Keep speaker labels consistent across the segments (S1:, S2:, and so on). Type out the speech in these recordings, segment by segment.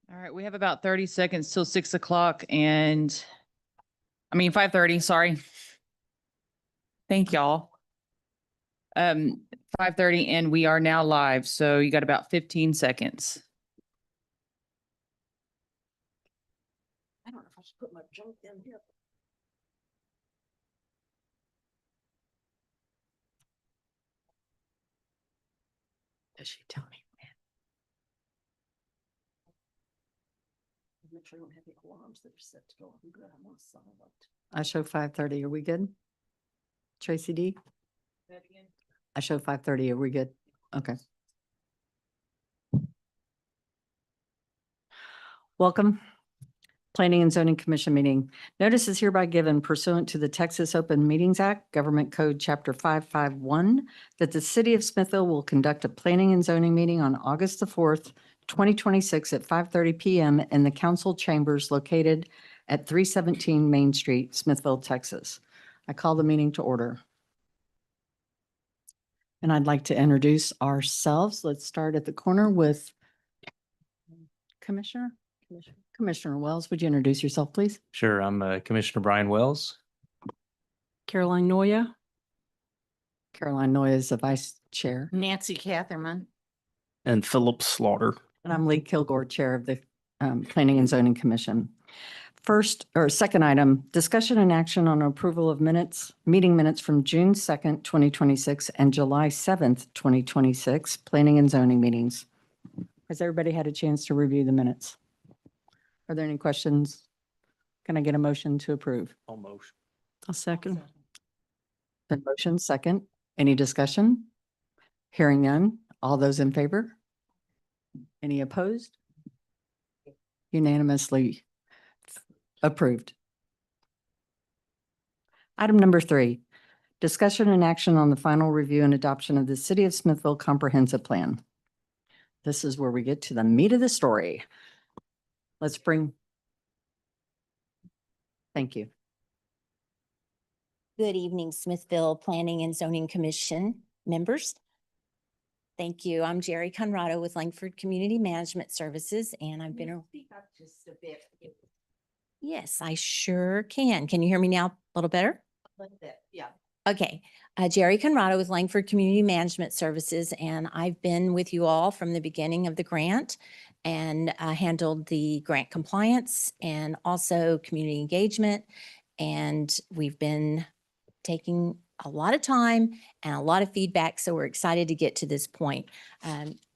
S1: All right, we have about 30 seconds till 6 o'clock 5:30, sorry. Thank y'all. 5:30 and we are now live, so you got about 15 seconds.
S2: I don't know if I should put my junk in here. Does she tell me? Make sure I don't have any alarms that are set to go. I'm good. I'm on silent. I show 5:30. Are we good? Tracy D? I show 5:30. Are we good? Okay. Welcome. Planning and Zoning Commission meeting. Notice is hereby given pursuant to the Texas Open Meetings Act, Government Code Chapter 551, that the city of Smithville will conduct a planning and zoning meeting on August the 4th, 2026 at 5:30 PM in the council chambers located at 317 Main Street, Smithville, Texas. I call the meeting to order. And I'd like to introduce ourselves. Let's start at the corner with Commissioner Wells. Would you introduce yourself, please?
S3: Sure, I'm Commissioner Brian Wells.
S2: Caroline Noya. Caroline Noya is the vice chair.
S4: Nancy Catherman.
S3: And Philip Slaughter.
S2: And I'm Lee Kilgore, Chair of the Planning and Zoning Commission. Second item, discussion and action on approval of meeting minutes from June 2nd, 2026 and July 7th, 2026, Planning and Zoning meetings. Has everybody had a chance to review the minutes? Are there any questions? Can I get a motion to approve?
S3: Almost.
S2: A second. The motion second. Any discussion? Hearing none. All those in favor? Any opposed? Unanimously approved. Item number 3, discussion and action on the final review and adoption of the City of Smithville Comprehensive Plan. This is where we get to the meat of the story. Thank you.
S4: Good evening, Smithville Planning and Zoning Commission members. Thank you. I'm Jerry Conrado with Langford Community Management Services, and I've been.
S2: Speak up just a bit.
S4: Yes, I sure can. Can you hear me now a little better?
S2: A little bit, yeah.
S4: Okay. Jerry Conrado with Langford Community Management Services, and I've been with you all from the beginning of the grant and handled the grant compliance and also community engagement. And we've been taking a lot of time and a lot of feedback, so we're excited to get to this point.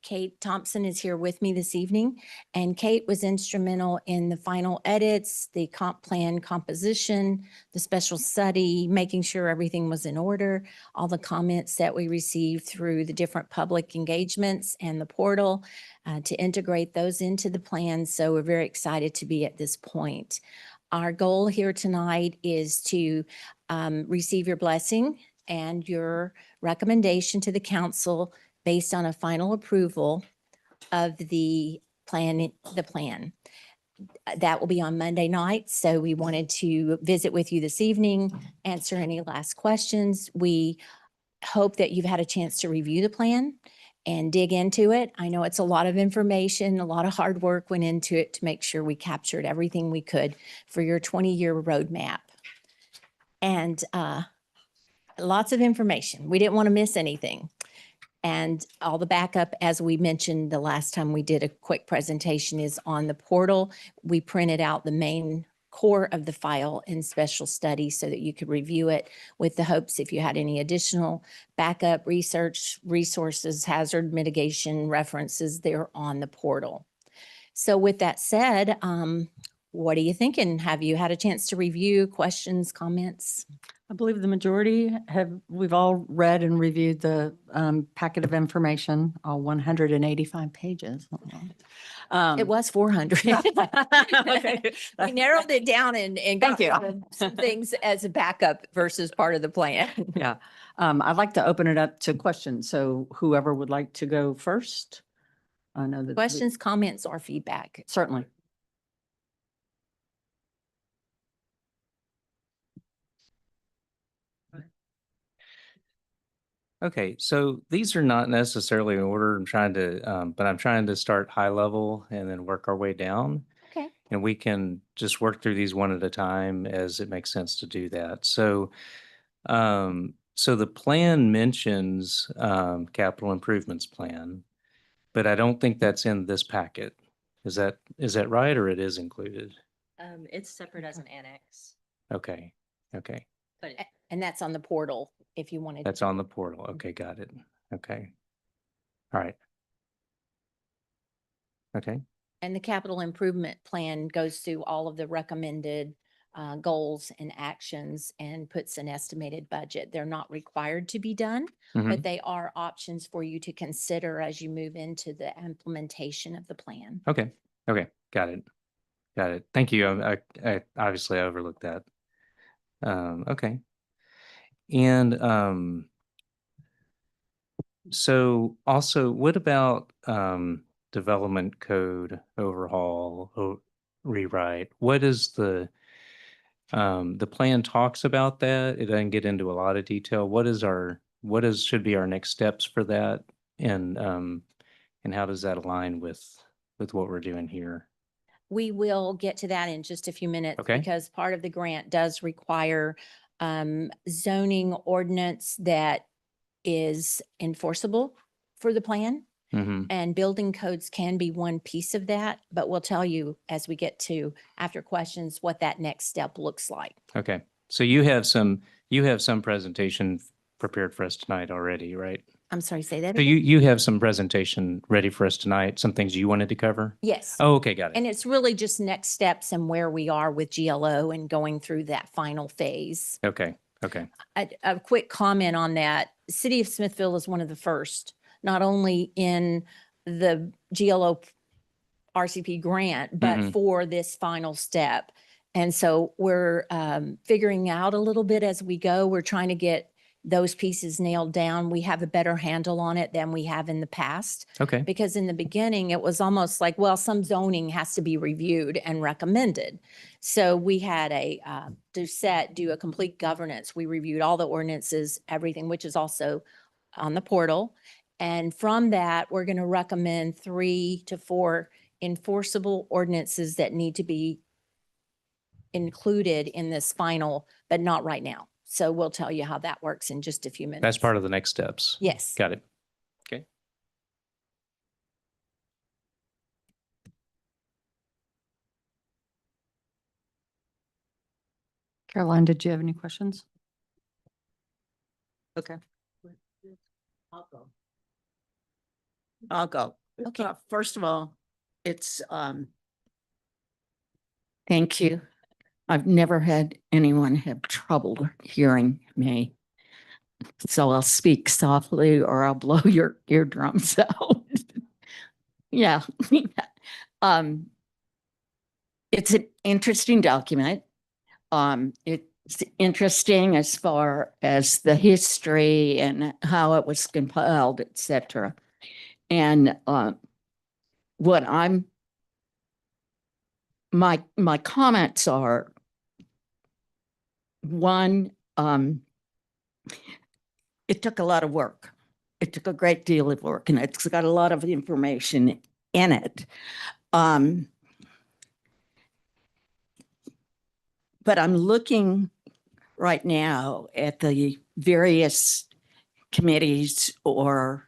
S4: Kate Thompson is here with me this evening, and Kate was instrumental in the final edits, the comp plan composition, the special study, making sure everything was in order, all the comments that we received through the different public engagements and the portal to integrate those into the plan. So we're very excited to be at this point. Our goal here tonight is to receive your blessing and your recommendation to the council based on a final approval of the plan. That will be on Monday night. So we wanted to visit with you this evening, answer any last questions. We hope that you've had a chance to review the plan and dig into it. I know it's a lot of information, a lot of hard work went into it to make sure we captured everything we could for your 20-year roadmap. And lots of information. We didn't want to miss anything. And all the backup, as we mentioned the last time we did a quick presentation, is on the portal. We printed out the main core of the file in special study so that you could review it with the hopes if you had any additional backup research, resources, hazard mitigation references, they're on the portal. So with that said, what are you thinking? Have you had a chance to review? Questions, comments?
S2: I believe the majority we've all read and reviewed the packet of information, all 185 pages.
S4: It was 400.
S2: Okay.
S4: We narrowed it down and got
S2: Thank you.
S4: some things as a backup versus part of the plan.
S2: Yeah. I'd like to open it up to questions. So whoever would like to go first. I know that.
S4: Questions, comments, or feedback?
S2: Certainly.
S3: Okay, so these are not necessarily in order. But I'm trying to start high level and then work our way down.
S4: Okay.
S3: And we can just work through these one at a time as it makes sense to do that. So the plan mentions capital improvements plan, but I don't think that's in this packet. Is that right, or it is included?
S5: It's separate as an annex,
S3: Okay, okay.
S5: but
S4: And that's on the portal if you wanted.
S3: That's on the portal. Okay, got it. Okay. All right. Okay,
S4: And the capital improvement plan goes through all of the recommended goals and actions and puts an estimated budget. They're not required to be done,
S3: Mhm.
S4: but they are options for you to consider as you move into the implementation of the plan.
S3: okay, okay. Got it. Got it. Thank you. I obviously overlooked that. Okay. And so also, what about development code overhaul, rewrite? What is the plan talks about that? It doesn't get into a lot of detail. Should be our next steps for that? And how does that align with what we're doing here?
S4: We will get to that in just a few minutes.
S3: Okay.
S4: Because part of the grant does require zoning ordinance that is enforceable for the plan.
S3: Mm-hmm.
S4: And building codes can be one piece of that, but we'll tell you as we get to after questions what that next step looks like.
S3: Okay. So you have some presentation prepared for us tonight already, right?
S4: I'm sorry, say that
S3: So
S4: again?
S3: you have some presentation ready for us tonight, some things you wanted to cover?
S4: Yes.
S3: Oh, okay, got
S4: And
S3: it.
S4: it's really just next steps and where we are with GLO and going through that final phase.
S3: Okay, okay.
S4: A quick comment on that. City of Smithville is one of the first, not only in the GLO RCP grant, but
S3: Mhm.
S4: for this final step. And so we're figuring out a little bit as we go. We're trying to get those pieces nailed down. We have a better handle on it than we have in the past.
S3: Okay,
S4: Because in the beginning, it was almost like, well, some zoning has to be reviewed and recommended. So we had do a complete governance. We reviewed all the ordinances, everything, which is also on the portal. And from that, we're going to recommend 3 to 4 enforceable ordinances that need to be included in this final, but not right now. So we'll tell you how that works in just a few minutes.
S3: that's part of the next steps.
S4: Yes.
S3: Got it. Okay.
S2: Caroline, did you have any questions?
S6: Okay. I'll go.
S4: Okay.
S6: First of all, it's, thank you. I've never had anyone have trouble hearing me. So I'll speak softly or I'll blow your eardrums out. Yeah. It's an interesting document. It's interesting as far as the history and how it was compiled, et cetera. And what my comments are, one, it took a lot of work. It took a great deal of work, and it's got a lot of information in it. But I'm looking right now at the various committees or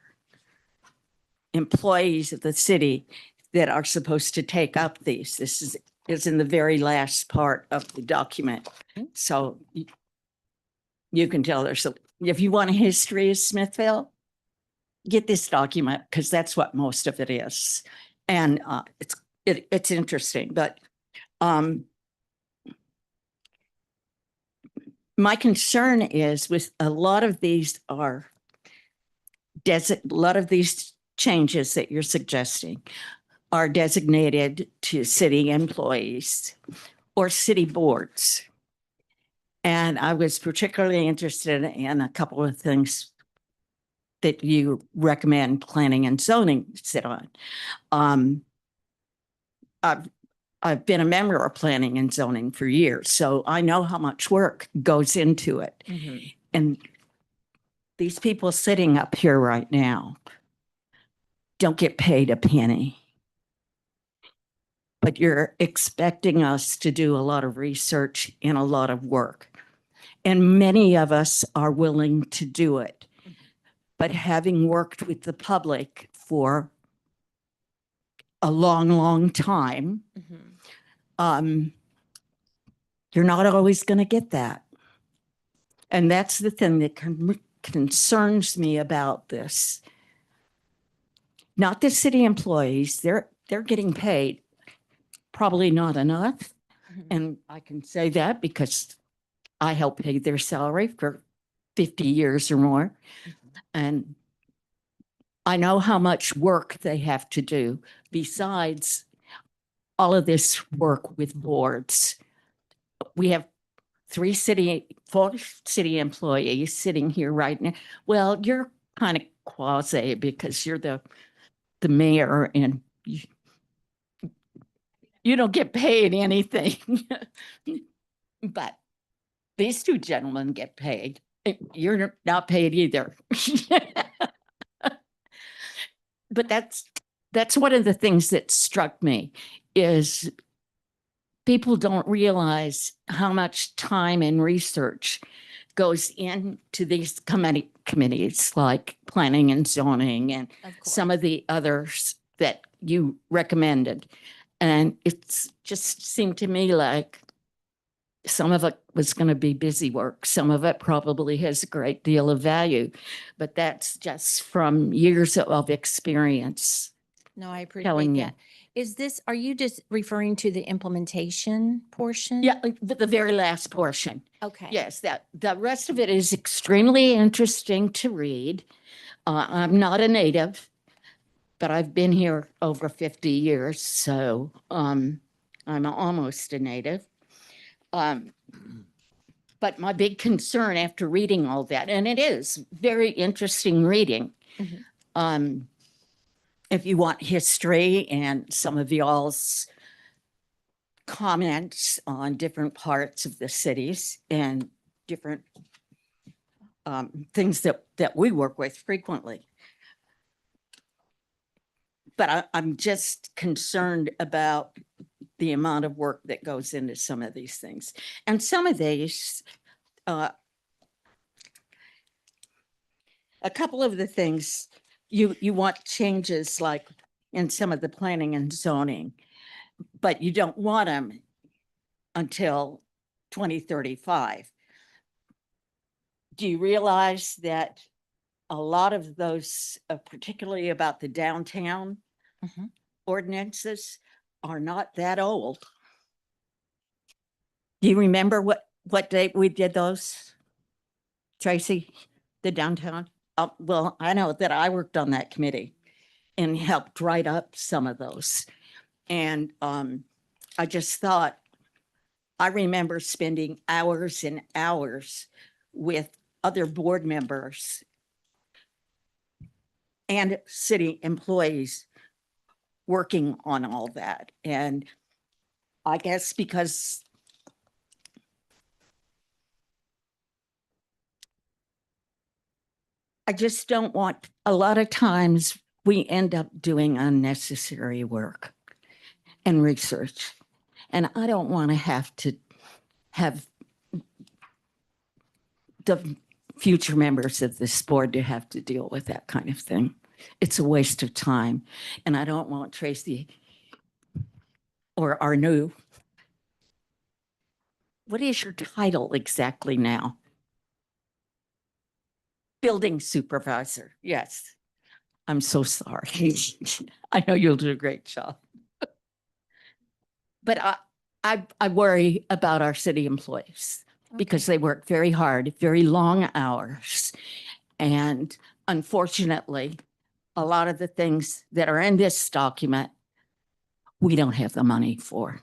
S6: employees of the city that are supposed to take up these. This is in the very last part of the document. So you can tell if you want a history of Smithville, get this document because that's what most of it is. And it's interesting, but my concern is with a lot of these changes that you're suggesting are designated to city employees or city boards. And I was particularly interested in a couple of things that you recommend planning and zoning sit on. I've been a member of planning and zoning for years, so I know how much work goes into it.
S4: Mhm.
S6: And these people sitting up here right now don't get paid a penny. But you're expecting us to do a lot of research and a lot of work. And many of us are willing to do it. But having worked with the public for a long, long time,
S4: Mhm.
S6: you're not always going to get that. And that's the thing that concerns me about this. Not the city employees, they're getting paid, probably not enough.
S4: Mhm.
S6: And I can say that because I helped pay their salary for 50 years or more. And I know how much work they have to do besides all of this work with boards. We have four city employees sitting here right now. Well, you're kind of quasi because you're the mayor and you don't get paid anything. But these two gentlemen get paid. You're not paid either. But that's one of the things that struck me is people don't realize how much time and research goes into these committees like planning and zoning and
S4: Of course.
S6: some of the others that you recommended. And it's just seemed to me like some of it was going to be busy work. Some of it probably has a great deal of value, but that's just from years of experience.
S4: No, I
S6: telling
S4: appreciate
S6: you.
S4: that. Is this, are you just referring to the implementation portion?
S6: Yeah, the very last portion.
S4: Okay.
S6: Yes, that the rest of it is extremely interesting to read. I'm not a native, but I've been here over 50 years, so I'm almost a native. But my big concern after reading all that, and it is very interesting reading.
S4: Mhm.
S6: If you want history and some of y'all's comments on different parts of the cities and different things that we work with frequently. But I'm just concerned about the amount of work that goes into some of these things. And some of these, a couple of the things you want changes like in some of the planning and zoning, but you don't want them until 2035. Do you realize that a lot of those, particularly about the downtown
S4: Mhm.
S6: ordinances, are not that old? Do you remember what date we did those, Tracy, the downtown? Well, I know that I worked on that committee and helped write up some of those. And I just thought, I remember spending hours and hours with other board members and city employees working on all that. And I guess because I just don't want, a lot of times we end up doing unnecessary work and research. And I don't want to have the future members of this board to have to deal with that kind of thing. It's a waste of time. And I don't want Tracy or our new, what is your title exactly now? Building supervisor. Yes. I'm so sorry. I know you'll do a great job. But I worry about our city employees because they work very hard, very long hours. And unfortunately, a lot of the things that are in this document, we don't have the money for.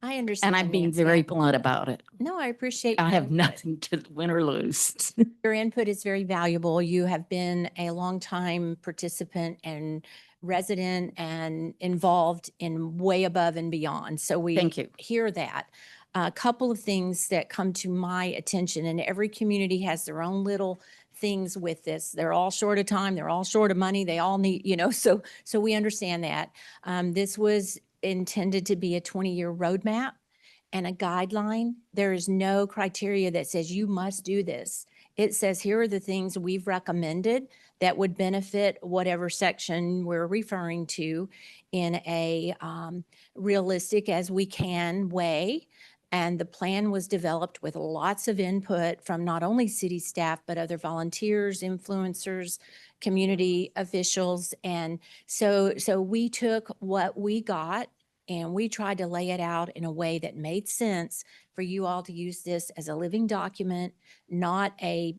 S4: I understand.
S6: And I'm being
S4: Nancy.
S6: very blunt about it.
S4: No, I appreciate.
S6: I
S4: your
S6: have
S4: input.
S6: nothing to win or lose.
S4: Your input is very valuable. You have been a longtime participant and resident and involved in way above and beyond. So we
S6: Thank you.
S4: hear that. a couple of things that come to my attention, and every community has their own little things with this. They're all short of time, they're all short of money, they all need, so we understand that. This was intended to be a 20-year roadmap and a guideline. There is no criteria that says you must do this. It says, here are the things we've recommended that would benefit whatever section we're referring to in a realistic as we can way. And the plan was developed with lots of input from not only city staff, but other volunteers, influencers, community officials. And so we took what we got and we tried to lay it out in a way that made sense for you all to use this as a living document, not a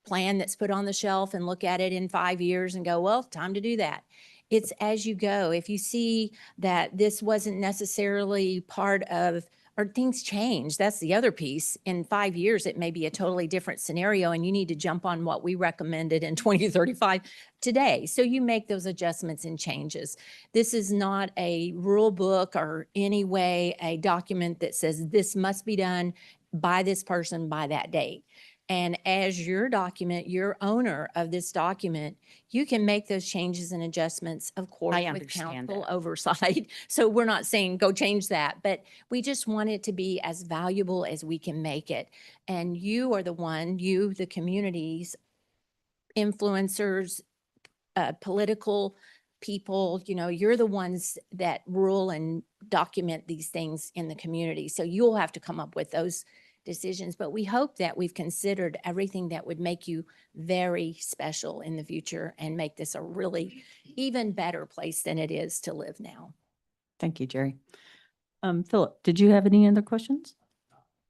S4: plan that's put on the shelf and look at it in 5 years and go, well, time to do that. It's as you go. If you see that this wasn't necessarily part of, or things change, that's the other piece. In 5 years, it may be a totally different scenario and you need to jump on what we recommended in 2035 today. So you make those adjustments and changes. This is not a rule book or any way a document that says this must be done by this person by that date. And as your document, your owner of this document, you can make those changes and adjustments, of course, with
S6: understand
S4: council
S6: that.
S4: oversight. So we're not saying go change that, but we just want it to be as valuable as we can make it. And you are the one, you, the communities, influencers, political people, you're the ones that rule and document these things in the community. So you'll have to come up with those decisions, but we hope that we've considered everything that would make you very special in the future and make this a really even better place than it is to live now.
S2: Thank you, Jerry. Philip, did you have any other questions?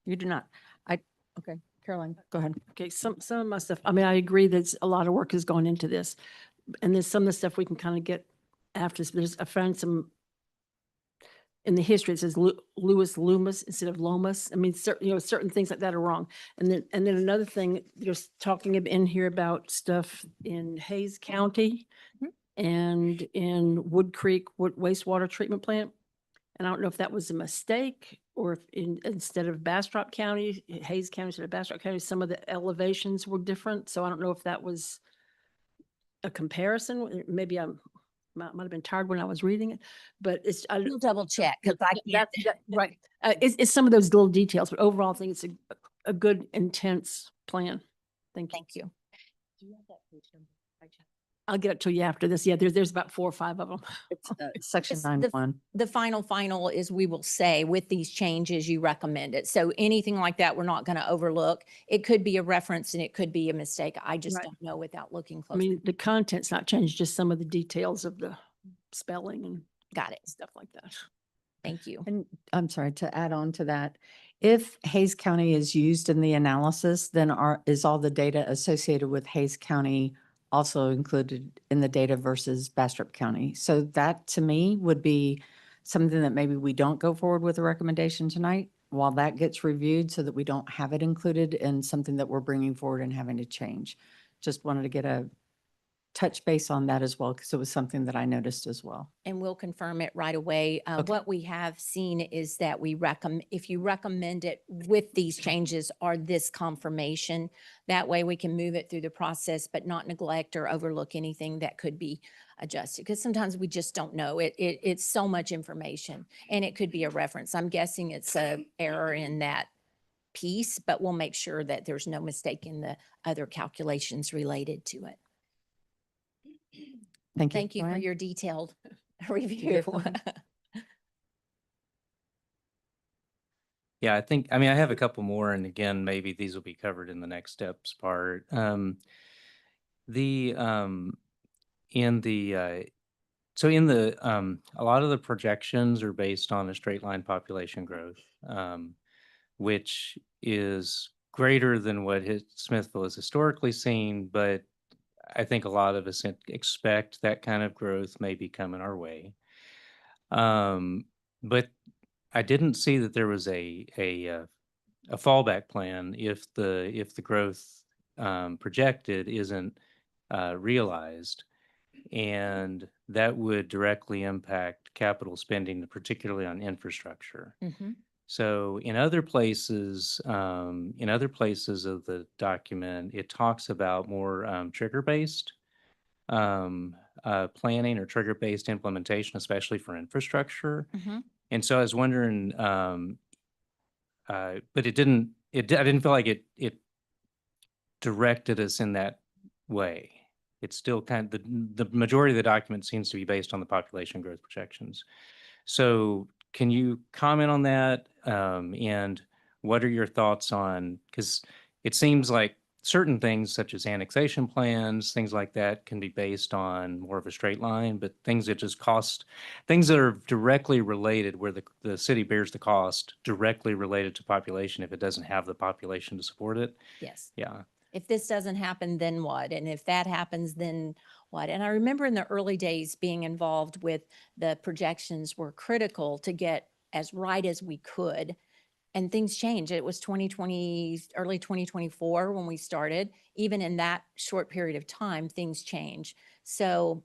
S2: You do not. Okay, Caroline, go ahead.
S7: Okay, some of my stuff, I mean, I agree that a lot of work has gone into this. And there's some of the stuff we can kind of get after this. I found some in the history, it says Louis Loomis instead of Lomas. I mean, certain things like that are wrong. And then another thing, there's talking in here about stuff in Hayes County and in Wood Creek wastewater treatment plant. And I don't know if that was a mistake or if instead of Bastrop County, Hayes County instead of Bastrop County, some of the elevations were different. So I don't know if that was a comparison. Maybe I might have been tired when I was reading it, but
S4: We'll double check because I can't.
S7: right. It's some of those little details, but overall, I think it's a good, intense plan. Thank you.
S4: Thank you.
S7: I'll get it to you after this. Yeah, there's about 4 or 5 of them.
S2: It's section
S4: It's
S2: 9.1.
S4: The final is we will say with these changes, you recommend it. So anything like that, we're not going to overlook. It could be a reference and it could be a mistake. I just
S7: Right.
S4: don't know without looking
S7: I
S4: closely.
S7: mean, the content's not changed, just some of the details of the spelling and
S4: Got it.
S7: stuff like that.
S4: Thank you.
S2: And I'm sorry, to add on to that, if Hayes County is used in the analysis, then is all the data associated with Hayes County also included in the data versus Bastrop County? So that to me would be something that maybe we don't go forward with a recommendation tonight while that gets reviewed so that we don't have it included in something that we're bringing forward and having to change. Just wanted to get a touch base on that as well, because it was something that I noticed as well.
S4: And we'll confirm it right away.
S2: Okay.
S4: What we have seen is that if you recommend it with these changes or this confirmation, that way we can move it through the process, but not neglect or overlook anything that could be adjusted. Because sometimes we just don't know. It's so much information and it could be a reference. I'm guessing it's a error in that piece, but we'll make sure that there's no mistake in the other calculations related to it.
S2: Thank you.
S4: Thank you for
S2: Joanne?
S4: your detailed review.
S2: Philip?
S3: Yeah, I mean, I have a couple more, and again, maybe these will be covered in the next steps part. In the, a lot of the projections are based on a straight line population growth, which is greater than what Smithville has historically seen, but I think a lot of us expect that kind of growth may be coming our way. But I didn't see that there was a fallback plan if the growth projected isn't realized, and that would directly impact capital spending, particularly on infrastructure.
S4: Mhm.
S3: So in other places of the document, it talks about more trigger-based planning or trigger-based implementation, especially for infrastructure.
S4: Mhm.
S3: And so I was wondering, but I didn't feel like it directed us in that way. It's still kind of, the majority of the document seems to be based on the population growth projections. So can you comment on that? And what are your thoughts on, because it seems like certain things such as annexation plans, things like that can be based on more of a straight line, but things that just cost, things that are directly related where the city bears the cost directly related to population if it doesn't have the population to support it.
S4: Yes.
S3: Yeah.
S4: If this doesn't happen, then what? And if that happens, then what? And I remember in the early days being involved with the projections were critical to get as right as we could. And things change. It was 2020, early 2024 when we started. Even in that short period of time, things change. So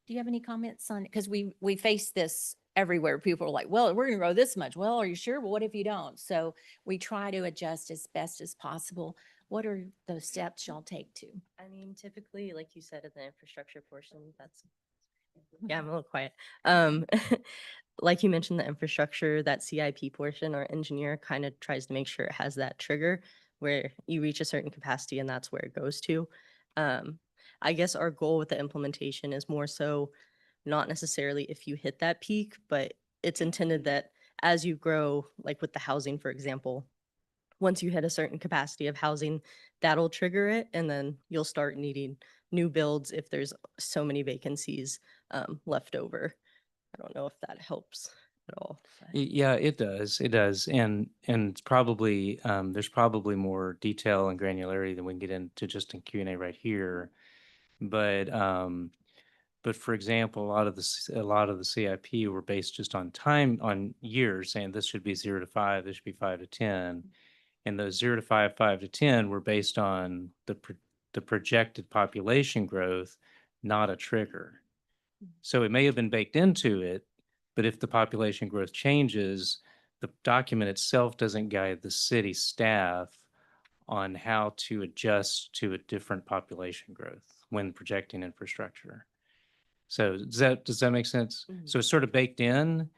S4: do you have any comments on, because we face this everywhere. People are like, well, we're going to grow this much. Well, are you sure? Well, what if you don't? So we try to adjust as best as possible. What are those steps y'all take to?
S5: I mean, typically, like you said, in the infrastructure portion, yeah, I'm a little quiet. Um, like you mentioned, the infrastructure, that CIP portion, our engineer kind of tries to make sure it has that trigger where you reach a certain capacity and that's where it goes to. Um, I guess our goal with the implementation is more so not necessarily if you hit that peak, but it's intended that as you grow, like with the housing, for example, once you hit a certain capacity of housing, that'll trigger it. And then you'll start needing new builds if there's so many vacancies left over. I don't know if that helps at all. but-
S3: Yeah, it does. It does. And it's probably there's probably more detail and granularity than we can get into just in Q&A right here. But for example, a lot of the CIP were based just on time, on years, saying this should be 0 to 5, this should be 5 to 10. And those 0 to 5, 5 to 10 were based on the projected population growth, not a trigger. So it may have been baked into it, but if the population growth changes, the document itself doesn't guide the city staff on how to adjust to a different population growth when projecting infrastructure. So does that make sense?
S5: Mhm.
S3: So it's sort of baked in,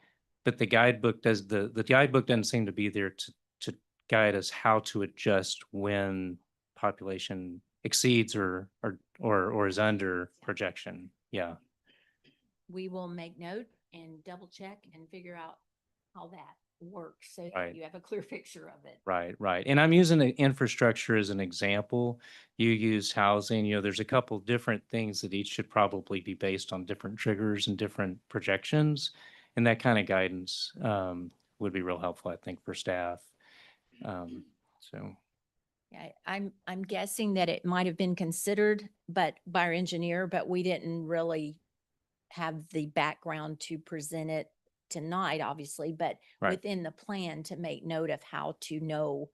S3: but the guidebook doesn't seem to be there to guide us how to adjust when population exceeds or is under projection. Yeah.
S4: We will make note and double check and figure out how that works. So
S3: Right.
S4: you have a clear picture of it.
S3: Right, right. And I'm using the infrastructure as an example. You use housing, there's a couple different things that each should probably be based on different triggers and different projections. And that kind of guidance would be real helpful, I think, for staff. So,
S4: Yeah, I'm guessing that it might have been considered, but by our engineer, but we didn't really have the background to present it tonight, obviously, but
S3: Right.
S4: within the plan to make note of how to know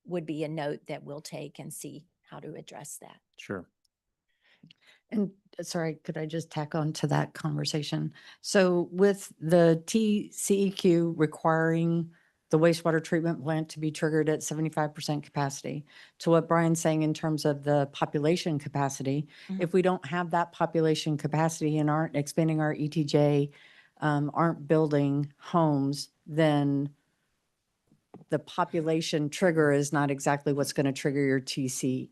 S4: would be a note that we'll take and see how to address that.
S3: sure.
S2: And sorry, could I just tack on to that conversation? So with the TCEQ requiring the wastewater treatment plant to be triggered at 75% capacity, to what Brian's saying in terms of the population capacity,
S4: Mhm.
S2: if we don't have that population capacity and aren't expanding our ETJ, aren't building homes, then the population trigger is not exactly what's going to trigger your TCEQ.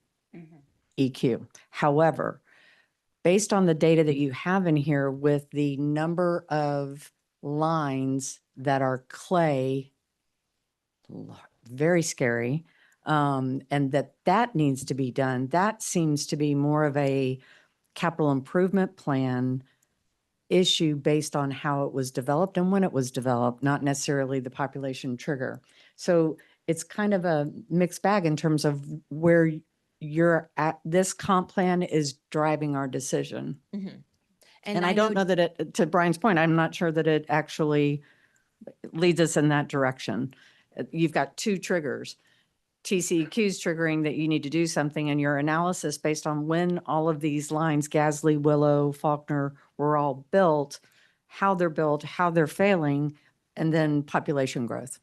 S2: However, based on the data that you have in here with the number of lines that are clay, very scary, and that needs to be done, that seems to be more of a capital improvement plan issue based on how it was developed and when it was developed, not necessarily the population trigger. So it's kind of a mixed bag in terms of where you're at. This comp plan is driving our decision.
S4: Mhm.
S2: And I don't know that it, to Brian's point, I'm not sure that it actually leads us in that direction. You've got two triggers. TCEQ's triggering that you need to do something, and your analysis based on when all of these lines, Gasly, Willow, Faulkner, were all built, how they're failing, and then population growth.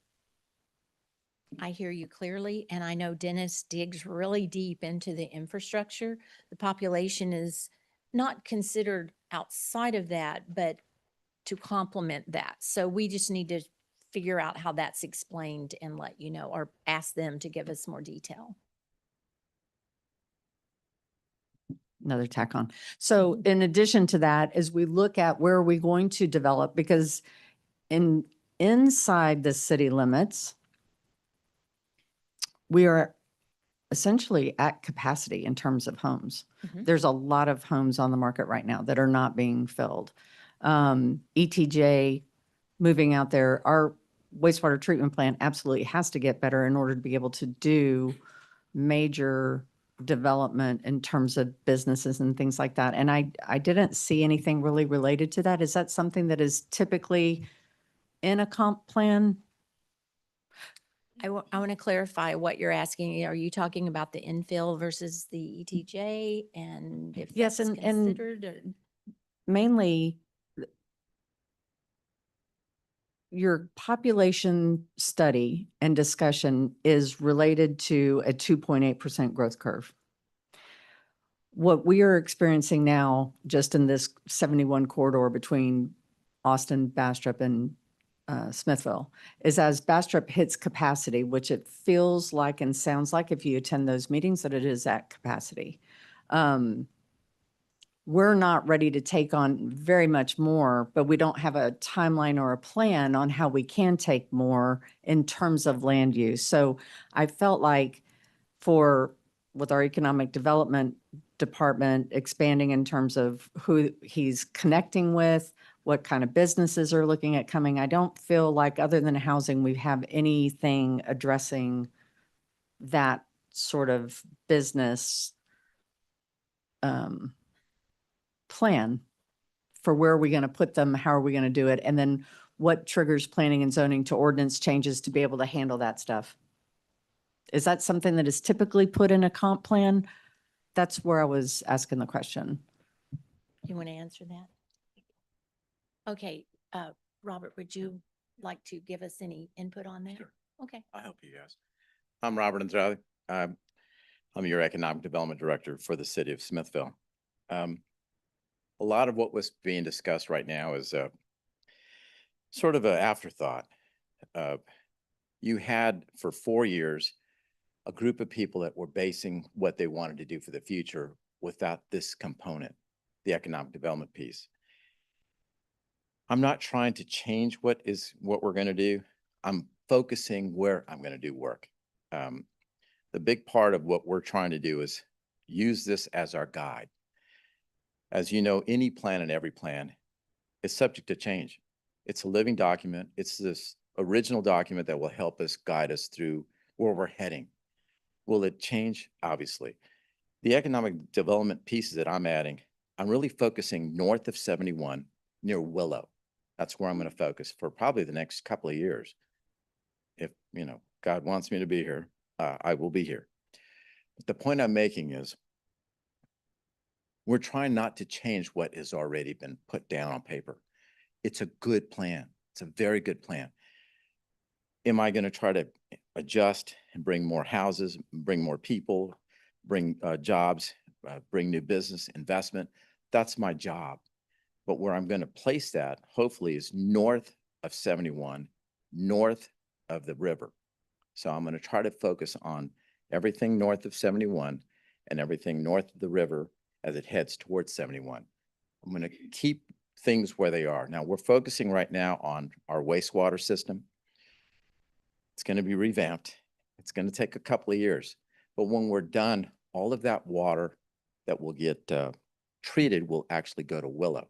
S4: I hear you clearly, and I know Dennis digs really deep into the infrastructure. The population is not considered outside of that, but to complement that. So we just need to figure out how that's explained and let you know, or ask them to give us more detail.
S2: Another tack on. So in addition to that, as we look at where are we going to develop, because inside the city limits, we are essentially at capacity in terms of homes.
S4: Mhm.
S2: There's a lot of homes on the market right now that are not being filled. ETJ moving out there, our wastewater treatment plant absolutely has to get better in order to be able to do major development in terms of businesses and things like that. And I didn't see anything really related to that. Is that something that is typically in a comp plan?
S4: I want to clarify what you're asking. Are you talking about the infill versus the ETJ and if
S2: Yes,
S4: that's
S2: and
S4: considered?
S2: mainly your population study and discussion is related to a 2.8% growth curve. What we are experiencing now, just in this 71 corridor between Austin, Bastrop, and Smithville, is as Bastrop hits capacity, which it feels like and sounds like if you attend those meetings that it is at capacity. We're not ready to take on very much more, but we don't have a timeline or a plan on how we can take more in terms of land use. So I felt like with our economic development department expanding in terms of who he's connecting with, what kind of businesses are looking at coming, I don't feel like, other than housing, we have anything addressing that sort of business plan for where are we going to put them, how are we going to do it, and then what triggers planning and zoning to ordinance changes to be able to handle that stuff. Is that something that is typically put in a comp plan? That's where I was asking the question.
S4: You want to answer that? Okay, Robert, would you like to give us any input on that?
S8: Sure.
S4: Okay.
S8: I help you guys. I'm Robert Andrade. I'm your Economic Development Director for the city of Smithville. A lot of what was being discussed right now is sort of an afterthought. You had for 4 years a group of people that were basing what they wanted to do for the future without this component, the economic development piece. I'm not trying to change what we're going to do. I'm focusing where I'm going to do work. The big part of what we're trying to do is use this as our guide. As you know, any plan and every plan is subject to change. It's a living document. It's this original document that will help us guide us through where we're heading. Will it change? Obviously. The economic development pieces that I'm adding, I'm really focusing north of 71 near Willow. That's where I'm going to focus for probably the next couple of years. If, God wants me to be here, I will be here. But the point I'm making is we're trying not to change what has already been put down on paper. It's a good plan. It's a very good plan. Am I going to try to adjust and bring more houses, bring more people, bring jobs, bring new business, investment? That's my job. But where I'm going to place that, hopefully, is north of 71, north of the river. So I'm going to try to focus on everything north of 71 and everything north of the river as it heads towards 71. I'm going to keep things where they are. Now, we're focusing right now on our wastewater system. It's going to be revamped. It's going to take a couple of years. But when we're done, all of that water that will get treated will actually go to Willow.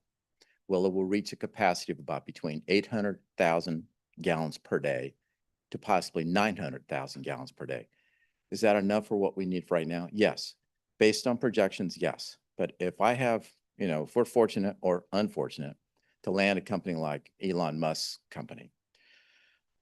S8: Willow will reach a capacity of about between 800,000 gallons per day to possibly 900,000 gallons per day. Is that enough for what we need right now? Yes. Based on projections, yes. But if I have, if we're fortunate or unfortunate to land a company like Elon Musk's company,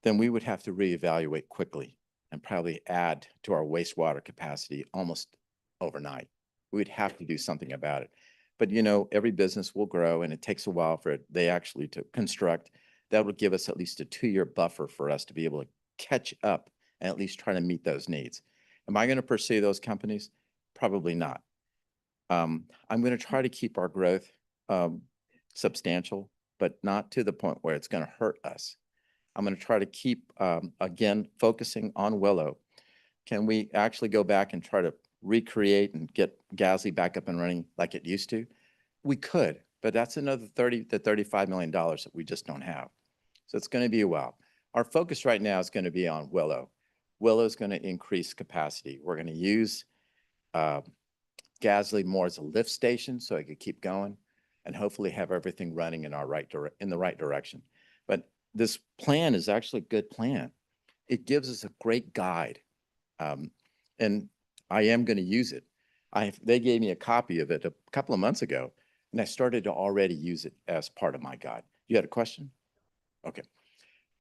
S8: then we would have to reevaluate quickly and probably add to our wastewater capacity almost overnight. We'd have to do something about it. But every business will grow and it takes a while for they actually to construct. That would give us at least a 2-year buffer for us to be able to catch up and at least try to meet those needs. Am I going to pursue those companies? Probably not. I'm going to try to keep our growth substantial, but not to the point where it's going to hurt us. I'm going to try to keep, again, focusing on Willow. Can we actually go back and try to recreate and get Gasly back up and running like it used to? We could, but that's another $30 to $35 million that we just don't have. So it's going to be a while. Our focus right now is going to be on Willow. Willow is going to increase capacity. We're going to use Gasly more as a lift station so it could keep going and hopefully have everything running in the right direction. But this plan is actually a good plan. It gives us a great guide. And I am going to use it. They gave me a copy of it a couple of months ago, and I started to already use it as part of my guide. You had a question? Okay.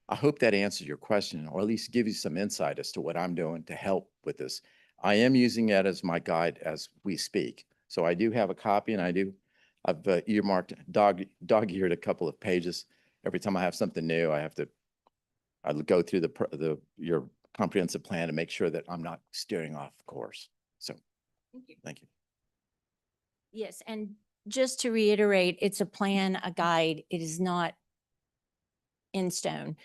S8: I hope that answers your question, or at least give you some insight as to what I'm doing to help with this. I am using it as my guide as we speak. So I do have a copy, and I've earmarked, dog-eared a couple of pages. Every time I have something new, I go through your comprehensive plan to make sure that I'm not steering off course. So, thank you.
S4: Yes, and just to reiterate, it's a plan, a guide. It is not in stone.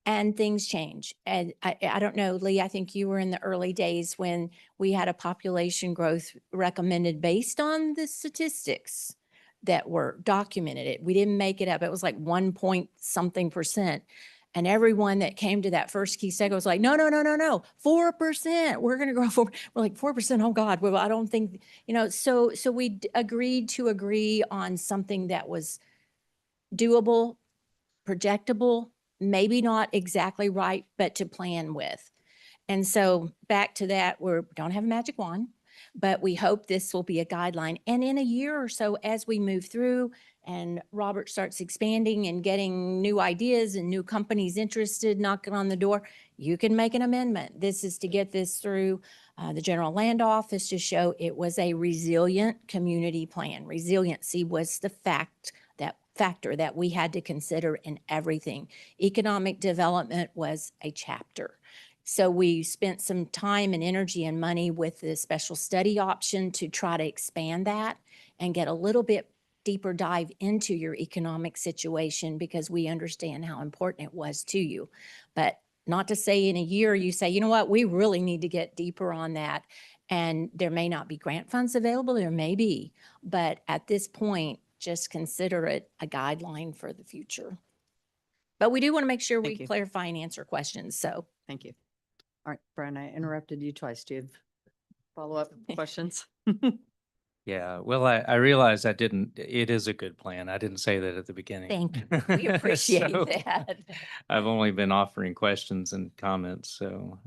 S4: And things change. And I don't know, Lee, I think you were in the early days when we had a population growth recommended based on the statistics that were documented. It. We didn't make it up. It was like 1 point something %. And everyone that came to that first key stego was like, no, 4%. We're going to grow 4. We're like 4%. Oh God. Well, I don't think, so we agreed to agree on something that was doable, projectable, maybe not exactly right, but to plan with. And so back to that, we don't have a magic wand, but we hope this will be a guideline. And in a year or so, as we move through and Robert starts expanding and getting new ideas and new companies interested, knocking on the door, you can make an amendment. This is to get this through the General Land Office to show it was a resilient community plan. Resiliency was the factor that we had to consider in everything. Economic development was a chapter. So we spent some time and energy and money with the special study option to try to expand that and get a little bit deeper dive into your economic situation because we understand how important it was to you. But not to say in a year you say, you know what, we really need to get deeper on that. And there may not be grant funds available, there may be, but at this point, just consider it a guideline for the future. But we do want to make sure we
S2: Thank you.
S4: clarify and answer questions. So
S2: Thank you. All right, Brian, I interrupted you twice. Do you have follow-up questions?
S3: Yeah, well, I realized it is a good plan. I didn't say that at the beginning.
S4: thank you. We appreciate
S3: So,
S4: that.
S3: I've only been offering questions and comments, so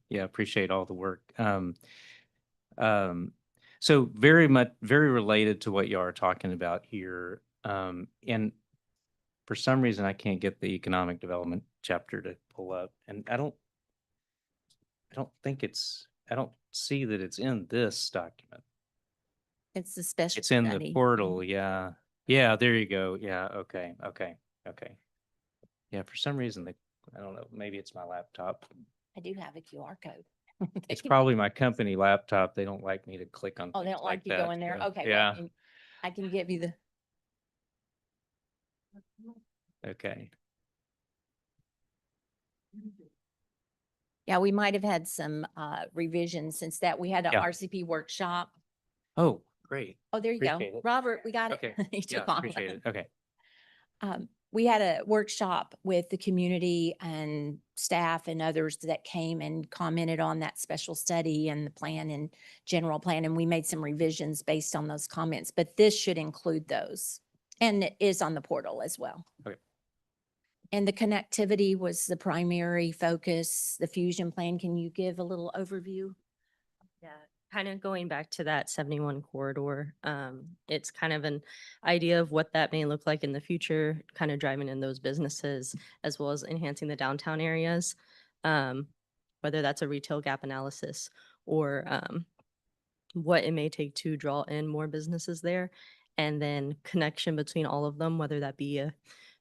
S3: yeah, appreciate all the work. So very related to what you are talking about here, and for some reason I can't get the economic development chapter to pull up, and I don't see that it's in this document.
S4: It's the special
S3: It's in the
S4: study.
S3: portal, yeah. Yeah, there you go. Yeah, okay. Yeah, for some reason, I don't know, maybe it's my laptop.
S4: I do have a QR code.
S3: It's probably my company laptop. They don't like me to click on
S4: Oh, they
S3: things
S4: don't like you
S3: that,
S4: going there?
S3: so,
S4: Okay.
S3: Yeah,
S4: Well, I can give you the.
S3: okay.
S4: Yeah, we might have had some revisions since that we had an
S3: Yeah.
S4: RCP workshop.
S3: Oh, great.
S4: Oh, there you
S3: Appreciate
S4: go.
S3: it.
S4: Robert, we got it.
S3: Okay.
S4: He
S3: Yeah,
S4: took on.
S3: appreciate it. Okay.
S4: We had a workshop with the community and staff and others that came and commented on that special study and the plan and general plan. And we made some revisions based on those comments, but this should include those. And it is on the portal as well.
S3: Okay.
S4: And the connectivity was the primary focus, the fusion plan. Can you give a little overview?
S5: Yeah, kind of going back to that 71 corridor. It's kind of an idea of what that may look like in the future, kind of driving in those businesses as well as enhancing the downtown areas. Whether that's a retail gap analysis or what it may take to draw in more businesses there, and then connection between all of them, whether that be a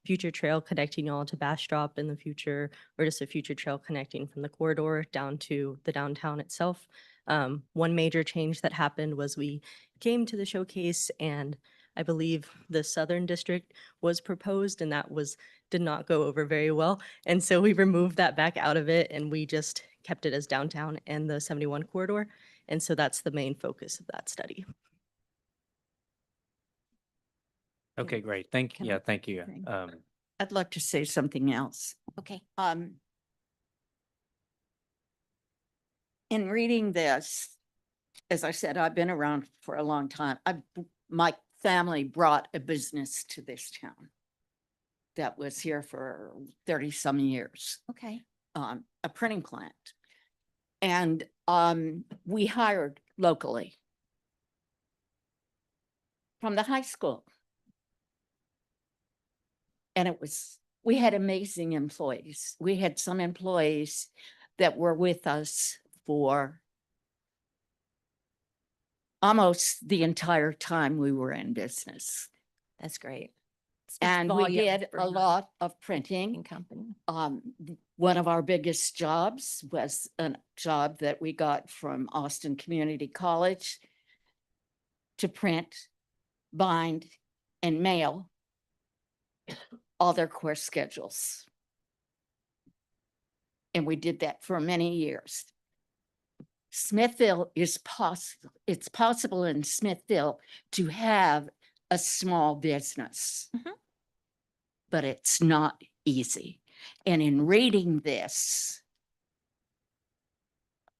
S5: future trail connecting y'all to Bastrop in the future, or just a future trail connecting from the corridor down to the downtown itself. One major change that happened was we came to the showcase, and I believe the Southern District was proposed, and that did not go over very well. And so we removed that back out of it, and we just kept it as downtown and the 71 corridor. And so that's the main focus of that study.
S3: Okay, great. Thank
S6: Can
S3: you.
S6: I-
S3: Yeah, thank you.
S6: thing? I'd like to say something else.
S4: Okay.
S6: In reading this, as I said, I've been around for a long time. My family brought a business to this town that was here for 30 some years,
S4: Okay.
S6: a printing plant. And we hired locally from the high school. And we had amazing employees. We had some employees that were with us for almost the entire time we were in business.
S4: That's great. Speaks
S6: And we
S4: volume
S6: did
S4: for
S6: a
S4: your
S6: lot of printing.
S4: company.
S6: One of our biggest jobs was a job that we got from Austin Community College to print, bind, and mail all their course schedules. And we did that for many years. Smithville is possible. It's possible in Smithville to have a small business, but it's not easy. And in reading this,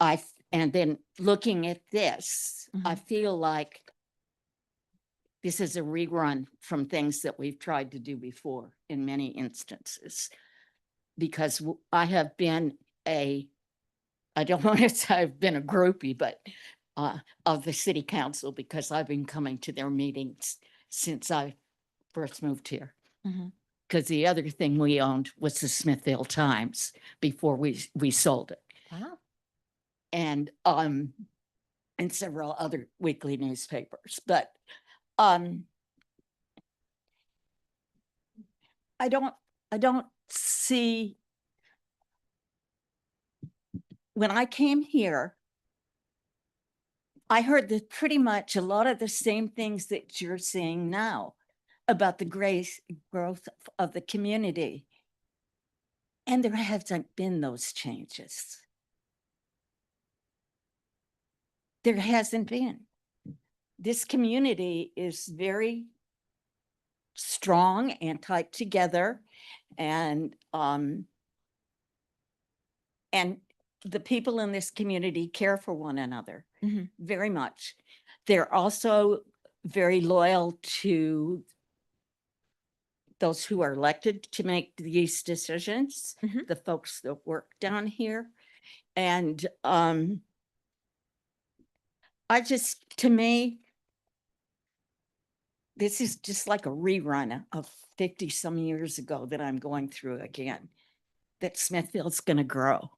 S6: and then looking at this, I feel like this is a rerun from things that we've tried to do before in many instances. Because I have been I don't want to say I've been a groupie, but of the city council, because I've been coming to their meetings since I first moved here. Because the other thing we owned was the Smithville Times before we sold it.
S4: Wow.
S6: And several other weekly newspapers. But I don't see, when I came here, I heard that pretty much a lot of the same things that you're saying now about the growth of the community. And there hasn't been those changes. There hasn't been. This community is very strong and tight together, and the people in this community care for one another very much. They're also very loyal to those who are elected to make these decisions, the folks that work down here. And to me, this is just like a rerun of 50 some years ago that I'm going through again, that Smithville's going to grow.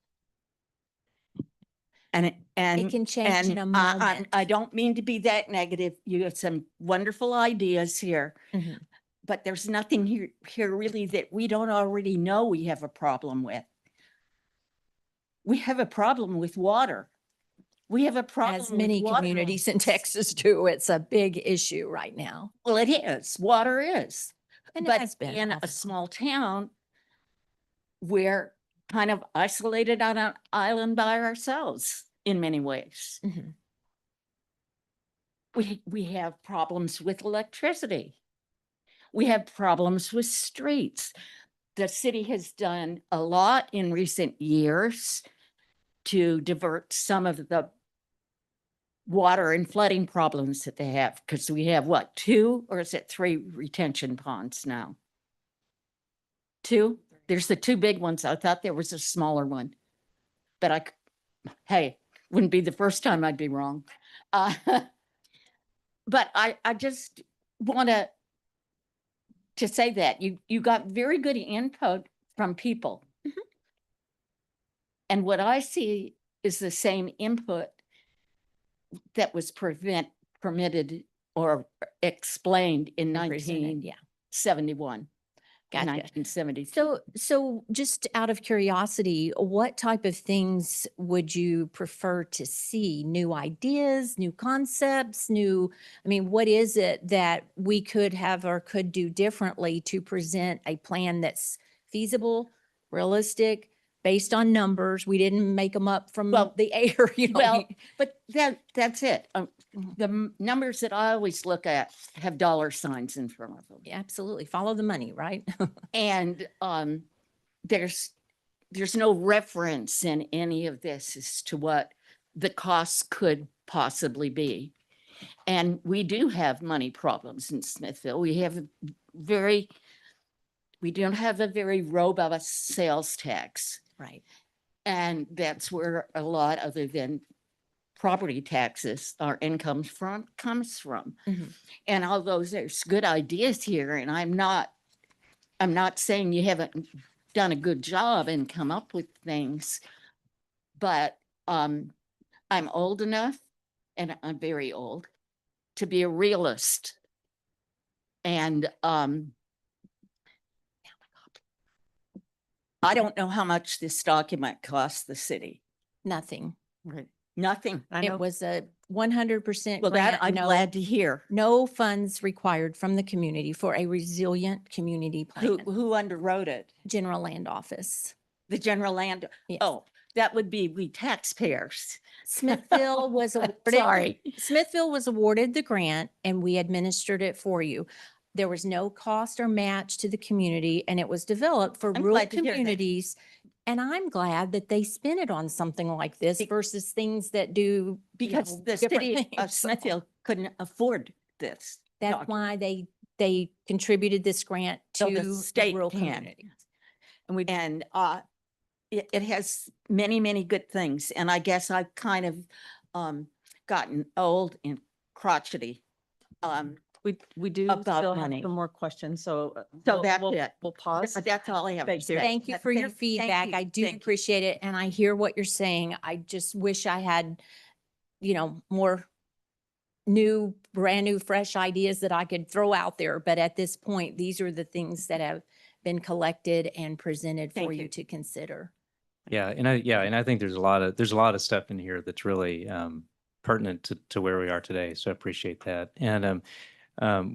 S6: And
S4: It can change in a moment.
S6: I don't mean to be that negative. You have some wonderful ideas here, but there's nothing here really that we don't already know we have a problem with. We have a problem with water. We have a problem
S4: As many
S6: with water
S4: communities in
S6: lines.
S4: Texas do, it's a big issue right now.
S6: Well, it is. Water is.
S4: And it
S6: But
S4: has been
S6: in
S4: off
S6: a
S4: and on.
S6: small town, we're kind of isolated on an island by ourselves in many ways. We have problems with electricity. We have problems with streets. The city has done a lot in recent years to divert some of the water and flooding problems that they have, because we have what, 2 or is it 3 retention ponds now? 2? There's the 2 big ones. I thought there was a smaller one, but hey, wouldn't be the first time I'd be wrong. But I just want to say that you got very good input from people. And what I see is the same input that was permitted or explained in
S4: Presented,
S6: 1971.
S4: Gotcha.
S6: 1972.
S4: So just out of curiosity, what type of things would you prefer to see? New ideas, new concepts, I mean, what is it that we could have or could do differently to present a plan that's feasible, realistic, based on numbers? We didn't make them up from
S6: Well-
S4: the air, you know?
S6: Well, but that's it. The numbers that I always look at have dollar signs in front of them.
S4: Absolutely. Follow the money, right?
S6: And there's no reference in any of this as to what the costs could possibly be. And we do have money problems in Smithville. We don't have a very robust sales tax.
S4: Right.
S6: And that's where a lot, other than property taxes, our income comes from.
S4: Mhm.
S6: And although there's good ideas here, and I'm not saying you haven't done a good job and come up with things, but I'm old enough, and I'm very old, to be a realist. And I don't know how much this document costs the city.
S4: Nothing.
S6: Nothing.
S4: It was a 100%
S6: Well, that
S4: grant.
S6: I'm
S4: no-
S6: glad to hear.
S4: No funds required from the community for a resilient community
S6: Who
S4: plan.
S6: underwrote it?
S4: General Land Office.
S6: The general land.
S4: Yes.
S6: Oh, that would be we taxpayers.
S4: Smithville was awarded.
S6: Sorry.
S4: Smithville was awarded the grant and we administered it for you. There was no cost or match to the community and it was developed for
S6: I'm
S4: rural
S6: glad to hear that.
S4: communities. And I'm glad that they spent it on something like this
S6: Be-
S4: versus things that do.
S6: Because the
S4: different
S6: city of
S4: things. So
S6: Smithfield couldn't afford this.
S4: That's
S6: document.
S4: why they contributed this grant
S6: So the
S4: to
S6: state
S4: rural
S6: can.
S4: communities.
S6: And it has many, many good things. And I guess I've kind of gotten old and crotchety.
S2: We do
S6: About
S2: still have
S6: money.
S2: some more questions, so.
S6: So that's it.
S2: We'll pause.
S6: That's all I have to
S2: Thank
S6: say.
S2: you.
S4: Thank you for your
S6: Thank
S4: feedback.
S6: you.
S4: I do
S6: Thank you.
S4: appreciate it. And I hear what you're saying. I just wish I had, more new, brand new, fresh ideas that I could throw out there. But at this point, these are the things that have been collected and presented for
S6: Thank
S4: you
S6: you.
S4: to consider.
S3: Yeah, and I think there's a lot of stuff in here that's really pertinent to where we are today. So I appreciate that. And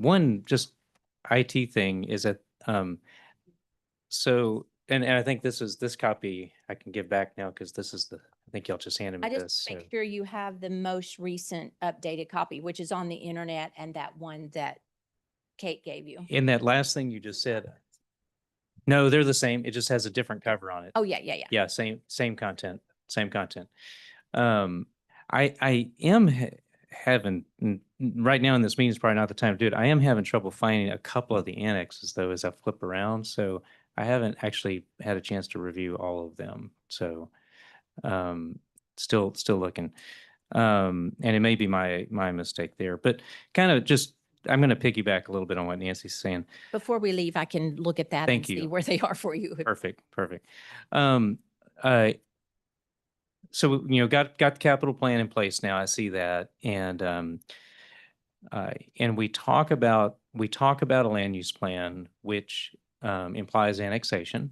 S3: one just IT thing is that so and I think this copy I can give back now because I think y'all just handed me
S4: I
S3: this.
S4: just
S3: So.
S4: make sure you have the most recent updated copy, which is on the internet and that one that Kate gave you.
S3: In that last thing you just said, no, they're the same. It just has a different cover on it.
S4: Oh, yeah.
S3: Yeah, same content. I am having right now in this meeting is probably not the time to do it. I am having trouble finding a couple of the annexes though as I flip around. So I haven't actually had a chance to review all of them. So still looking. And it may be my mistake there, but kind of just I'm going to piggyback a little bit on what Nancy's saying.
S4: Before we leave, I can look at that and
S3: Thank
S4: see
S3: you.
S4: where they are for you.
S3: Perfect. So got the capital plan in place now. I see that, and we talk about a land use plan, which implies annexation.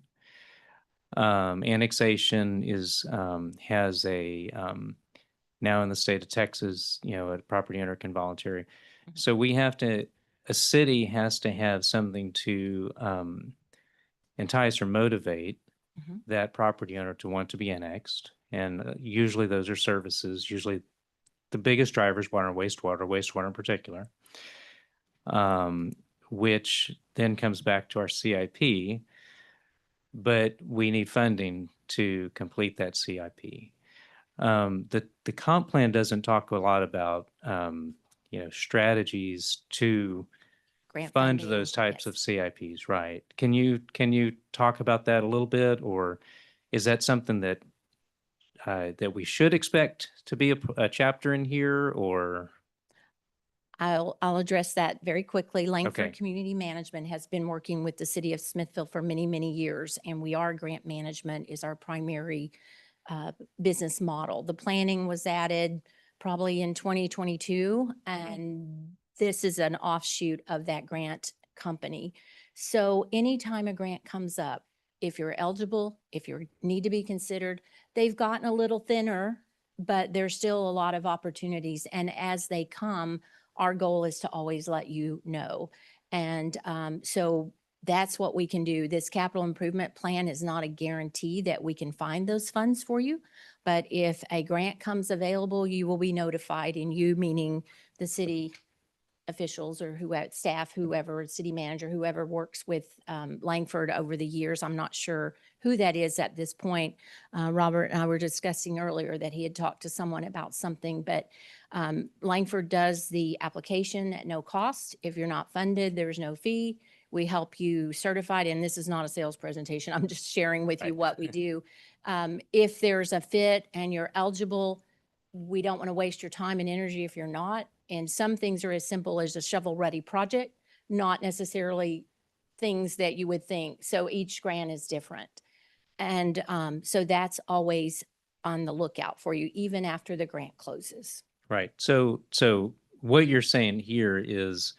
S3: Annexation is has a now in the state of Texas, a property owner can voluntarily. So a city has to have something to entice or motivate
S4: Mhm.
S3: that property owner to want to be annexed. And usually those are services, usually the biggest drivers, water and wastewater in particular, which then comes back to our CIP, but we need funding to complete that CIP. The comp plan doesn't talk a lot about, strategies to
S4: Grant
S3: fund
S4: funding,
S3: those types of
S4: yes.
S3: CIPs, right? Can you talk about that a little bit, or is that something that we should expect to be a chapter in here, or?
S4: I'll address that very quickly. Langford
S3: Okay.
S4: Community Management has been working with the city of Smithville for many, many years, and grant management is our primary business model. The planning was added probably in 2022, and this is an offshoot of that grant company. So anytime a grant comes up, if you're eligible, if you need to be considered, they've gotten a little thinner, but there's still a lot of opportunities. And as they come, our goal is to always let you know. And so that's what we can do. This capital improvement plan is not a guarantee that we can find those funds for you. But if a grant comes available, you will be notified, and you meaning the city officials or staff, whoever, city manager, whoever works with Langford over the years. I'm not sure who that is at this point. Robert and I were discussing earlier that he had talked to someone about something, but Langford does the application at no cost. If you're not funded, there's no fee. We help you certified, and this is not a sales presentation. I'm just sharing with you
S3: Right.
S4: what we do. If there's a fit and you're eligible, we don't want to waste your time and energy if you're not. And some things are as simple as a shovel-ready project, not necessarily things that you would think. So each grant is different. And so that's always on the lookout for you, even after the grant closes.
S3: Right. So what you're saying here is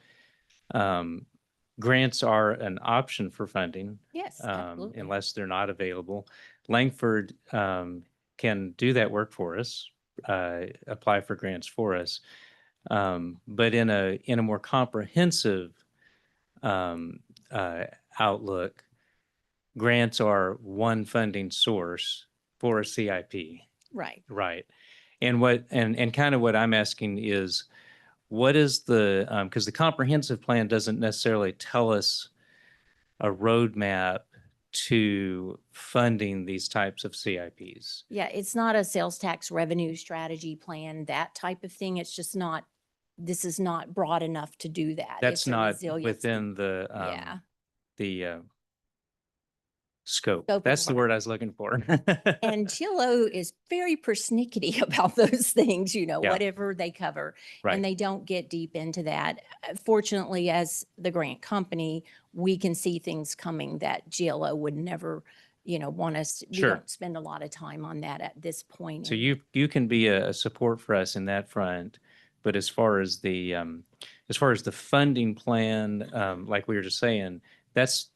S3: grants are an option for funding
S4: Yes, absolutely.
S3: unless they're not available. Langford can do that work for us, apply for grants for us. But in a more comprehensive outlook, grants are one funding source for a CIP.
S4: Right.
S3: Right. And kind of what I'm asking is, what is the, because the comprehensive plan doesn't necessarily tell us a roadmap to funding these types of CIPs.
S4: Yeah, it's not a sales tax revenue strategy plan, that type of thing. It's just not, this is not broad enough to do that.
S3: That's
S4: It's a
S3: not
S4: resiliency.
S3: within the
S4: Yeah.
S3: scope.
S4: Scope of
S3: That's the
S4: work.
S3: word I was looking for.
S4: And GLO is very persnickety about those things,
S3: Yeah.
S4: whatever they cover.
S3: Right.
S4: And they don't get deep into that. Fortunately, as the grant company, we can see things coming that GLO would never, want us, we
S3: Sure.
S4: don't spend a lot of time on that at this point.
S3: So you can be a support for us in that front, but as far as the funding plan, like we were just saying, that's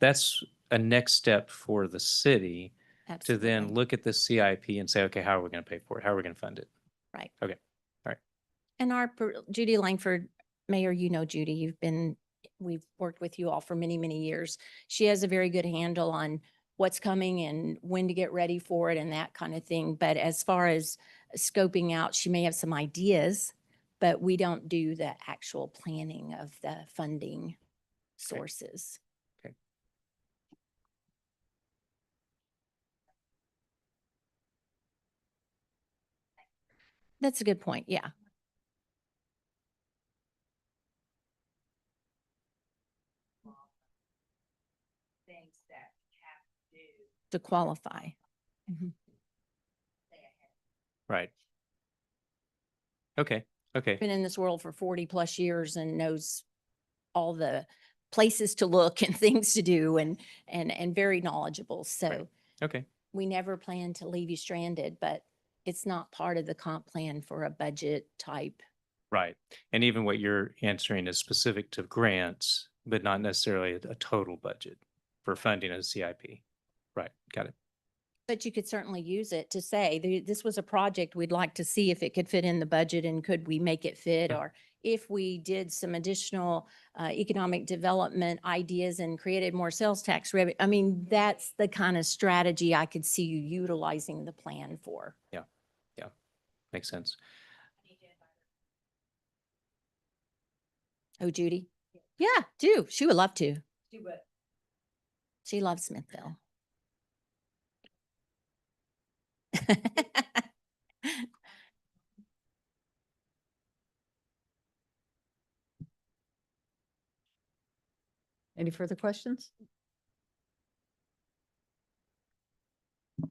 S3: a next step for the city to then
S4: Absolutely.
S3: look at the CIP and say, okay, how are we going to pay for it? How are we going to fund it?
S4: Right.
S3: Okay. All right.
S4: And Judy Langford, Mayor, Judy, we've worked with you all for many, many years. She has a very good handle on what's coming and when to get ready for it and that kind of thing. But as far as scoping out, she may have some ideas, but we don't do the actual planning of the funding sources.
S3: Okay.
S4: That's a good point. Yeah. To qualify. Mhm.
S3: Right. Okay. Okay.
S4: Been in this world for 40 plus years and knows all the places to look and things to do and very knowledgeable. So
S3: Okay.
S4: we never plan to leave you stranded, but it's not part of the comp plan for a budget type.
S3: Right. And even what you're answering is specific to grants, but not necessarily a total budget for funding a CIP. Right. Got it.
S4: But you could certainly use it to say, this was a project we'd like to see if it could fit in the budget and could we make it fit?
S3: Mhm.
S4: Or if we did some additional economic development ideas and created more sales tax revenue. I mean, that's the kind of strategy I could see you utilizing the plan for.
S3: Yeah. Yeah. Makes sense.
S4: Oh, Judy? Yeah, do. She would love to. She loves Smithville.
S2: Any further questions?
S3: I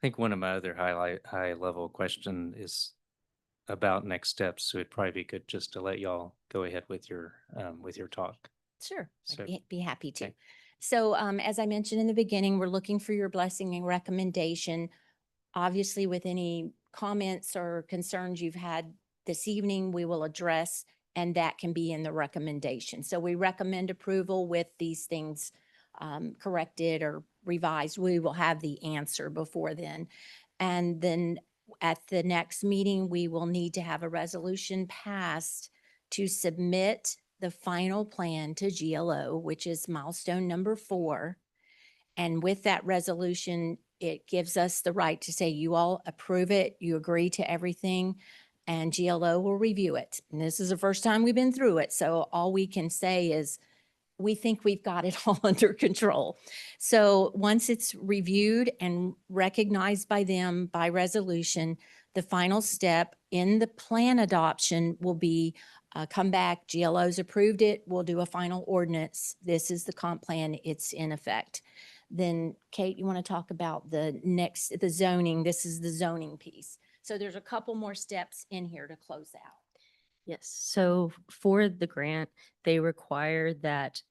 S3: think one of my other high level question is about next steps. So it'd probably be good just to let y'all go ahead with your talk.
S4: Sure,
S3: So-
S4: I'd be happy to.
S3: Okay.
S4: So as I mentioned in the beginning, we're looking for your blessing and recommendation. Obviously, with any comments or concerns you've had this evening, we will address and that can be in the recommendation. So we recommend approval with these things corrected or revised. We will have the answer before then. And then at the next meeting, we will need to have a resolution passed to submit the final plan to GLO, which is milestone number 4. And with that resolution, it gives us the right to say, you all approve it, you agree to everything, and GLO will review it. And this is the first time we've been through it. So all we can say is, we think we've got it all under control. So once it's reviewed and recognized by them by resolution, the final step in the plan adoption will be come back, GLO's approved it, we'll do a final ordinance. This is the comp plan, it's in effect. Then Kate, you want to talk about the zoning? This is the zoning piece. So there's a couple more steps in here to close out.
S5: Yes, so for the grant, they require that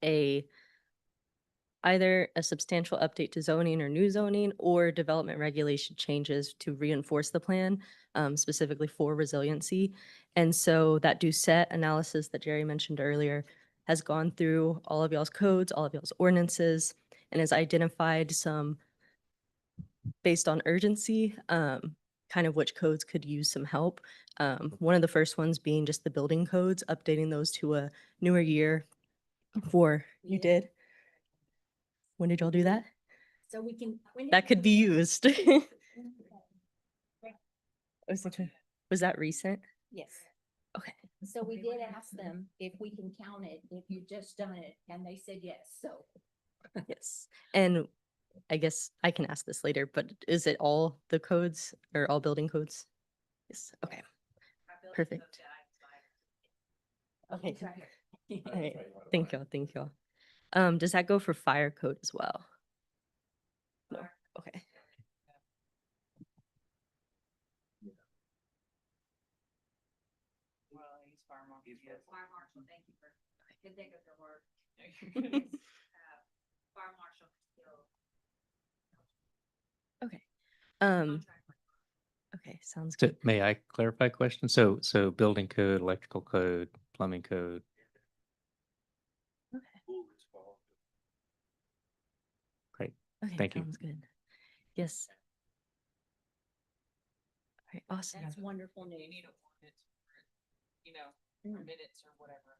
S5: either a substantial update to zoning or new zoning or development regulation changes to reinforce the plan, specifically for resiliency. And so that DUCET analysis that Jerry mentioned earlier has gone through all of y'all's codes, all of y'all's ordinances, and has identified some, based on urgency, kind of which codes could use some help. One of the first ones being just the building codes, updating those to a newer year for, you did? When did y'all do that?
S4: So we can.
S5: That could be used. Was that recent?
S4: Yes.
S5: Okay.
S4: So we did ask them if we can count it, if you've just done it, and they said yes, so.
S5: Yes. And I guess I can ask this later, but is it all the codes or all building codes? Yes. Okay. Perfect. Okay. All right. Thank y'all. Thank y'all. Does that go for fire code as well? No. Okay.
S1: Fire marshal, thank you for, good think of your word. Fire marshal still.
S5: Okay. Okay, sounds
S3: So
S5: good.
S3: may I clarify a question? So building code, electrical code, plumbing code. Great.
S5: Okay,
S3: Thank you.
S5: sounds good. Yes. All right, awesome.
S4: That's wonderful news.
S1: You know, minutes or whatever.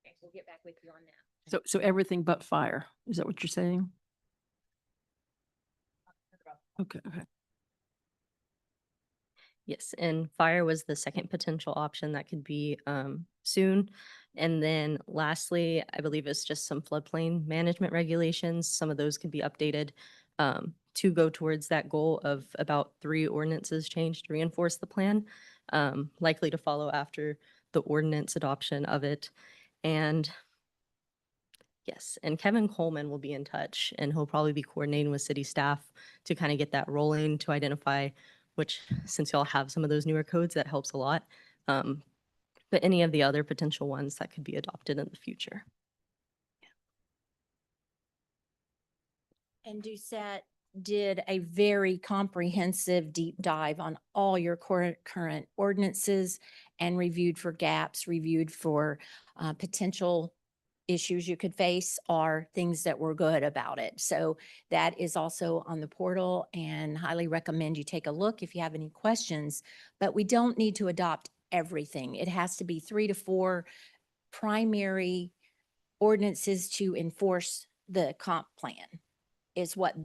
S4: Okay, we'll get back with you on that.
S7: So everything but fire, is that what you're saying? Okay, okay.
S5: Yes, and fire was the second potential option that could be soon. And then lastly, I believe it's just some floodplain management regulations. Some of those could be updated to go towards that goal of about 3 ordinances changed to reinforce the plan, likely to follow after the ordinance adoption of it. And yes, and Kevin Coleman will be in touch and he'll probably be coordinating with city staff to kind of get that rolling to identify which, since y'all have some of those newer codes, that helps a lot. But any of the other potential ones that could be adopted in the future.
S4: And DUCET did a very comprehensive deep dive on all your current ordinances and reviewed for gaps, reviewed for potential issues you could face or things that were good about it. So that is also on the portal and highly recommend you take a look if you have any questions. But we don't need to adopt everything. It has to be 3 to 4 primary ordinances to enforce the comp plan is what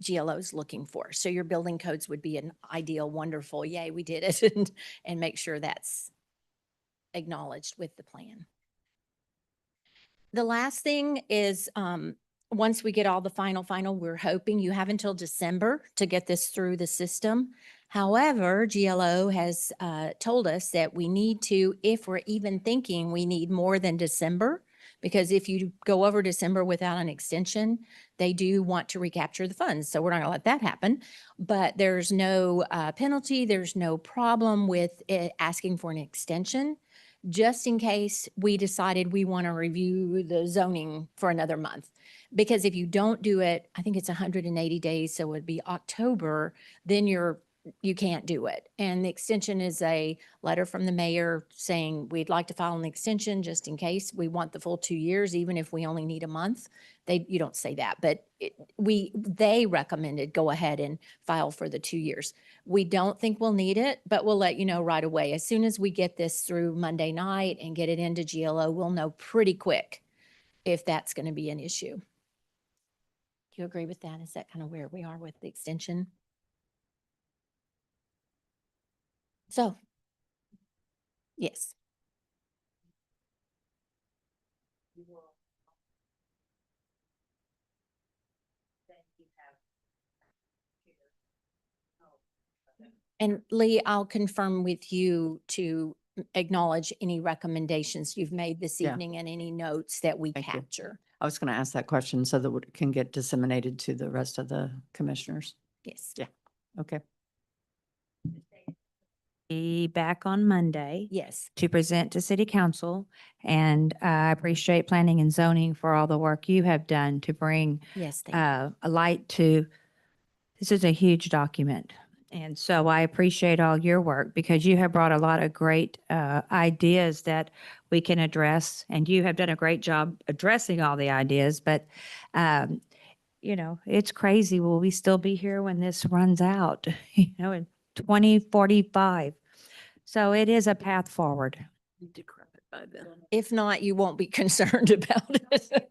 S4: GLO is looking for. So your building codes would be an ideal, wonderful, yay, we did it, and make sure that's acknowledged with the plan. The last thing is, once we get all the final, we're hoping you have until December to get this through the system. However, GLO has told us that we need to, if we're even thinking we need more than December, because if you go over December without an extension, they do want to recapture the funds. So we're not gonna let that happen. But there's no penalty, there's no problem with it asking for an extension, just in case we decided we want to review the zoning for another month. Because if you don't do it, I think it's 180 days, so it would be October, then you're you can't do it. And the extension is a letter from the mayor saying we'd like to file an extension just in case we want the full 2 years, even if we only need a month. You don't say that, but they recommended go ahead and file for the 2 years. We don't think we'll need it, but we'll let you know right away. As soon as we get this through Monday night and get it into GLO, we'll know pretty quick if that's going to be an issue. Do you agree with that? Is that kind of where we are with the extension? So, yes. And Lee, I'll confirm with you to acknowledge any recommendations you've made this
S2: Yeah.
S4: evening and any notes that we
S2: Thank you.
S4: capture.
S2: I was going to ask that question so that it can get disseminated to the rest of the commissioners.
S4: Yes.
S2: Yeah. Okay.
S9: Be back on Monday
S4: Yes.
S9: to present to city council. And I appreciate planning and zoning for all the work you have done to bring
S4: Yes. Thank you.
S9: a light to, this is a huge document. And so I appreciate all your work because you have brought a lot of great ideas that we can address. And you have done a great job addressing all the ideas. But, you know, it's crazy. Will we still be here when this runs out, you know, in 2045? So it is a path forward.
S7: Decrepit by then.
S4: If not, you won't be concerned about it.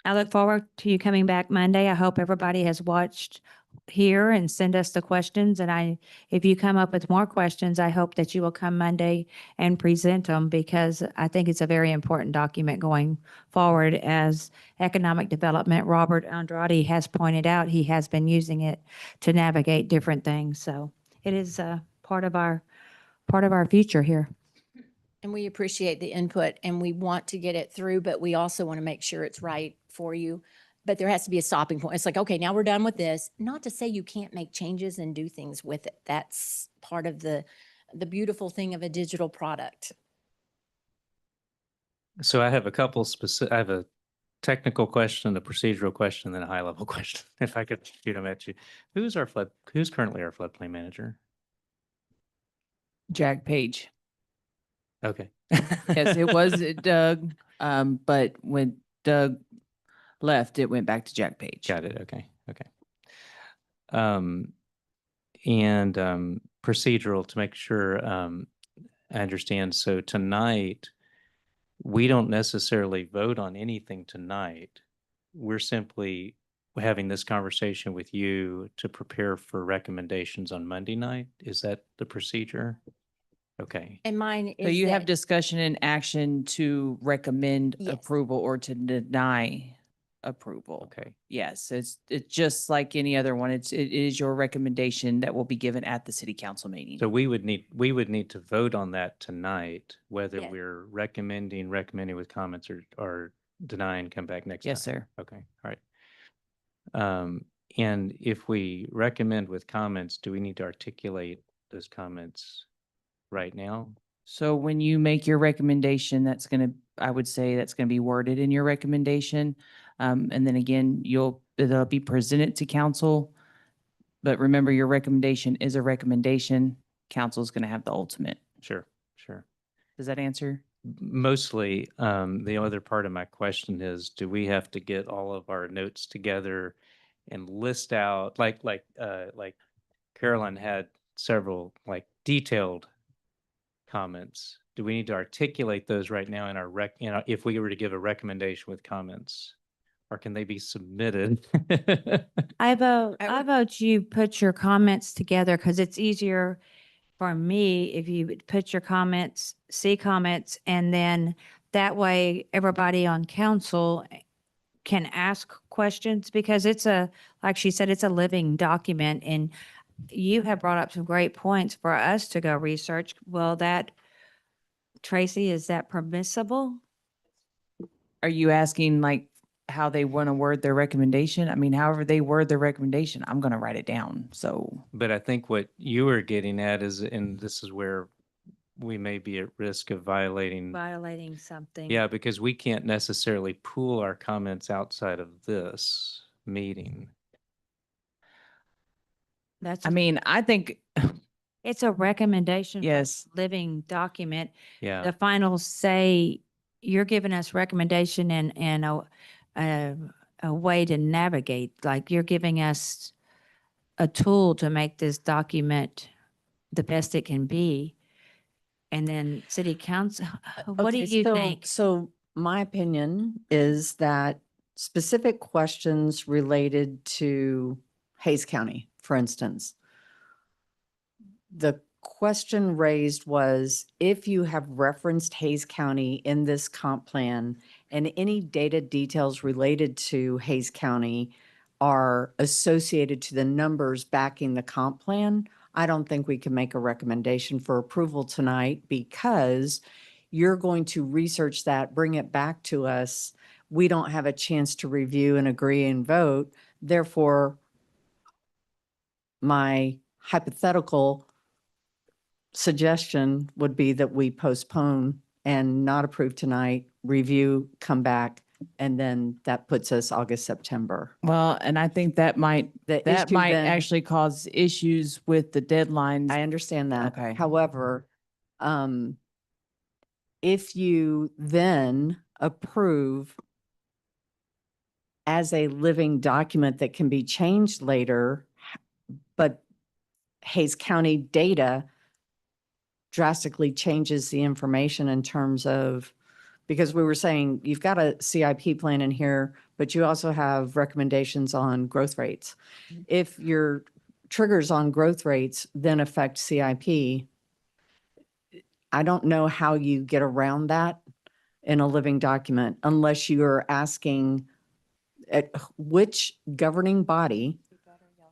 S9: I look forward to you coming back Monday. I hope everybody has watched here and send us the questions. And if you come up with more questions, I hope that you will come Monday and present them because I think it's a very important document going forward as economic development. Robert Andrade has pointed out, he has been using it to navigate different things. So it is part of our future here.
S4: And we appreciate the input and we want to get it through, but we also want to make sure it's right for you. But there has to be a stopping point. It's like, okay, now we're done with this. Not to say you can't make changes and do things with it. That's part of the beautiful thing of a digital product.
S3: So I have a couple I have a technical question, a procedural question, then a high level question, if I could shoot them at you. Who's currently our floodplain manager?
S1: Jack Page.
S3: Okay.
S1: Yes, it was Doug, but when Doug left, it went back to Jack Page.
S3: Got it. Okay. Okay. And procedural to make sure I understand. So tonight, we don't necessarily vote on anything tonight. We're simply having this conversation with you to prepare for recommendations on Monday night. Is that the procedure? Okay.
S4: And mine is
S1: So you have
S4: that-
S1: discussion and action to recommend
S4: Yes.
S1: approval or to deny approval.
S3: Okay.
S1: Yes, it's just like any other one. It is your recommendation that will be given at the city council meeting.
S3: So we would need to vote on that tonight, whether
S4: Yes.
S3: we're recommending with comments or denying, come back next time.
S1: Yes, sir.
S3: Okay. All right. And if we recommend with comments, do we need to articulate those comments right now?
S1: So when you make your recommendation, I would say that's going to be worded in your recommendation. And then again, it'll be presented to council. But remember, your recommendation is a recommendation. Council is going to have the ultimate.
S3: Sure. Sure.
S1: Does that answer?
S3: Mostly, the other part of my question is, do we have to get all of our notes together and list out, like Carolyn had several detailed comments? Do we need to articulate those right now in our if we were to give a recommendation with comments, or can they be submitted?
S9: I vote
S4: I would-
S9: you put your comments together because it's easier for me if you would put your comments, see comments, and then that way everybody on council can ask questions because like she said, it's a living document and you have brought up some great points for us to go research. Well, Tracy, is that permissible?
S1: Are you asking how they want to word their recommendation? I mean, however they word their recommendation, I'm going to write it down. So
S3: But I think what you were getting at is, and this is where we may be at risk of violating.
S9: Violating something.
S3: Yeah, because we can't necessarily pool our comments outside of this meeting.
S9: That's,
S1: I mean, I think,
S9: it's a recommendation. For
S1: yes,
S9: living document.
S3: Yeah.
S9: The final say, you're giving us recommendation and a way to navigate, like you're giving us a tool to make this document the best it can be. And then city council, what do
S2: Okay,
S9: you
S2: so-
S9: think?
S2: So my opinion is that specific questions related to Hayes County, for instance. The question raised was if you have referenced Hayes County in this comp plan and any data details related to Hayes County are associated to the numbers backing the comp plan, I don't think we can make a recommendation for approval tonight because you're going to research that, bring it back to us. We don't have a chance to review and agree and vote. Therefore, my hypothetical suggestion would be that we postpone and not approve tonight, review, come back, and then that puts us August, September.
S1: well, and I think that might
S2: The
S1: That
S2: issue
S1: might
S2: then-
S1: actually cause issues with the deadlines.
S2: I understand that.
S1: Okay.
S2: However, if you then approve as a living document that can be changed later, but Hayes County data drastically changes the information in terms of, because we were saying you've got a CIP plan in here, but you also have recommendations on growth rates. If your triggers on growth rates then affect CIP, I don't know how you get around that in a living document unless you are asking which governing body,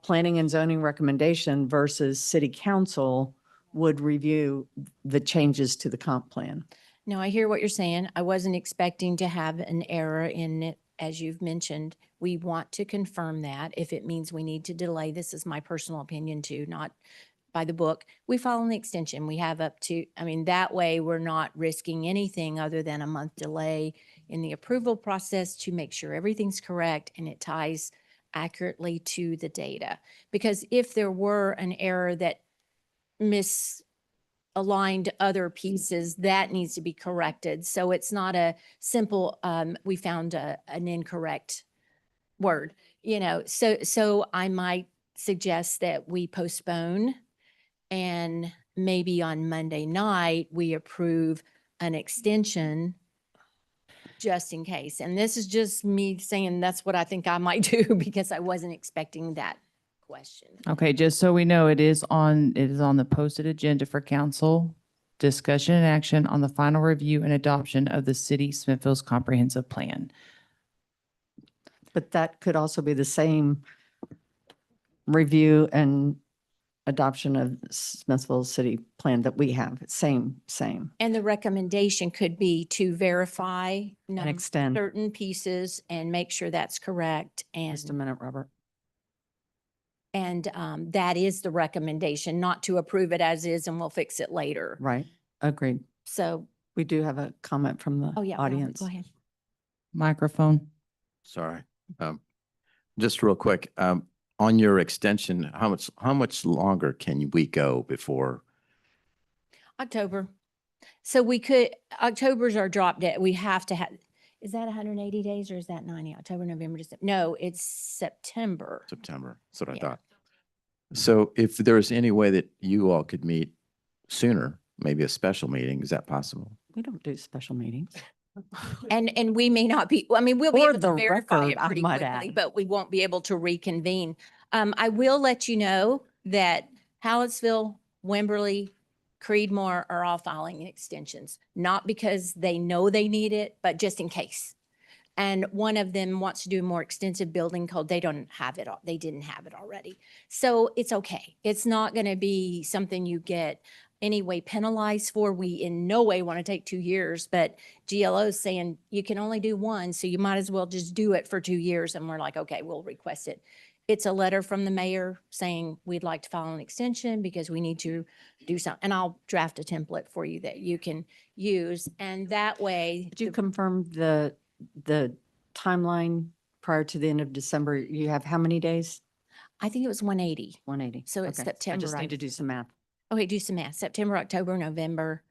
S2: planning and zoning recommendation versus city council would review the changes to the comp plan.
S4: No, I hear what you're saying. I wasn't expecting to have an error in it, as you've mentioned. We want to confirm that. If it means we need to delay, this is my personal opinion too, not by the book. We file an extension. We have up to, I mean, that way we're not risking anything other than a month delay in the approval process to make sure everything's correct and it ties accurately to the data. Because if there were an error that misaligned other pieces, that needs to be corrected. So it's not a simple, we found an incorrect word, so I might suggest that we postpone and maybe on Monday night, we approve an extension just in case. And this is just me saying that's what I think I might do because I wasn't expecting that question.
S1: Okay, just so we know, it is on the posted agenda for council discussion and action on the final review and adoption of the city Smithville's comprehensive plan.
S2: But that could also be the same review and adoption of Smithville city plan that we have. Same.
S4: And the recommendation could be to verify
S2: And extend.
S4: certain pieces and make sure that's correct.
S2: Just a minute, Robert.
S4: And that is the recommendation, not to approve it as is and we'll fix it later.
S2: Right. Agreed.
S4: So,
S2: We do have a comment from the
S4: oh yeah, Robert,
S2: audience.
S4: go ahead.
S1: Microphone.
S8: Sorry. Just real quick, on your extension, how much longer can we go before?
S4: October. So we could, October's our drop dead. We have to have, is that 180 days or is that 90? October, November, December? No, it's September.
S8: September? That's what I
S4: Yeah.
S8: thought. So if there's any way that you all could meet sooner, maybe a special meeting, is that possible?
S2: We don't do special meetings.
S4: And we may not be, I mean, we'll be
S2: For
S4: able
S2: the
S4: to verify
S2: record,
S4: it
S2: I
S4: pretty
S2: might
S4: quickly,
S2: add.
S4: but we won't be able to reconvene. I will let you know that Hallettsville, Wimberley, Creedmoor are all filing extensions, not because they know they need it, but just in case. And one of them wants to do a more extensive building code. They don't have it, they didn't have it already. So it's okay. It's not going to be something you get anyway penalized for. We in no way want to take 2 years, but GLO is saying you can only do one, so you might as well just do it for 2 years. And we're like, okay, we'll request it. It's a letter from the mayor saying we'd like to file an extension because we need to do something. And I'll draft a template for you that you can use. And that way.
S2: Could you
S4: the-
S2: confirm the timeline prior to the end of December? You have how many days?
S4: I think it was 180.
S2: 180.
S4: So it's
S2: Okay. I
S4: September,
S2: just
S4: right?
S2: need to do some math.
S4: Okay, do some math. September, October, November,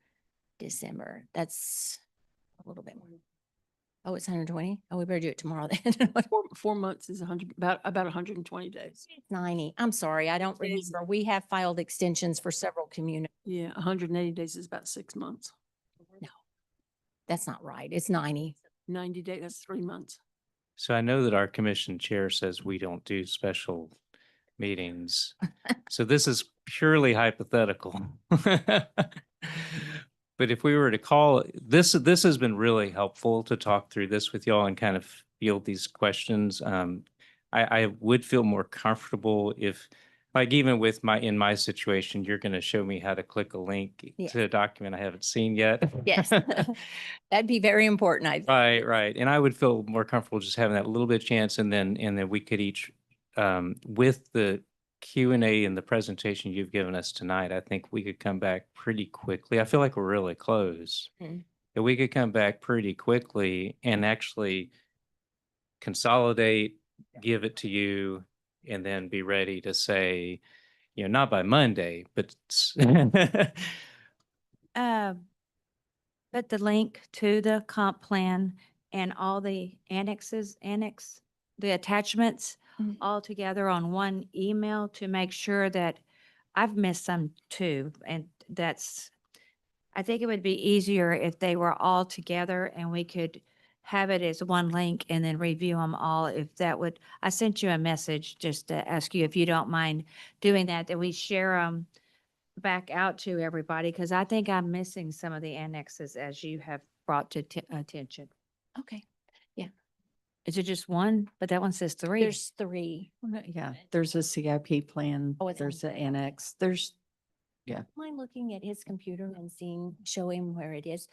S4: December. That's a little bit more. Oh, it's 120? Oh, we better do it tomorrow then.
S7: 4 months is about 120 days.
S4: 90. I'm sorry, I don't
S7: Days.
S4: remember. We have filed extensions for several communities.
S7: Yeah, 180 days is about 6 months.
S4: That's not right. It's 90.
S7: 90 days, that's 3 months.
S3: So I know that our commission chair says we don't do special meetings. So this is purely hypothetical. But if we were to call, this has been really helpful to talk through this with y'all and kind of field these questions. I would feel more comfortable if, like even with in my situation, you're going to show me how to click a link
S4: Yeah.
S3: to a document I haven't seen yet.
S4: Yes. That'd be very important, I think.
S3: Right, right. And I would feel more comfortable just having that little bit of chance and then we could each, with the Q&A and the presentation you've given us tonight, I think we could come back pretty quickly. I feel like we're really close.
S4: Mm.
S3: That we could come back pretty quickly and actually consolidate, give it to you, and then be ready to say, not by Monday, but
S9: Put the link to the comp plan and all the the attachments
S4: Mhm.
S9: all together on one email to make sure that I've missed some too. And I think it would be easier if they were all together and we could have it as one link and then review them all. If that would, I sent you a message just to ask you if you don't mind doing that we share them back out to everybody, because I think I'm missing some of the annexes as you have brought to attention.
S4: Okay,
S9: Is it just one? But that one says 3.
S4: there's 3.
S2: Yeah, there's a CIP plan.
S4: Oh, it's on
S2: There's the
S4: there.
S2: annex.
S4: Mind looking at his computer and show him where it is.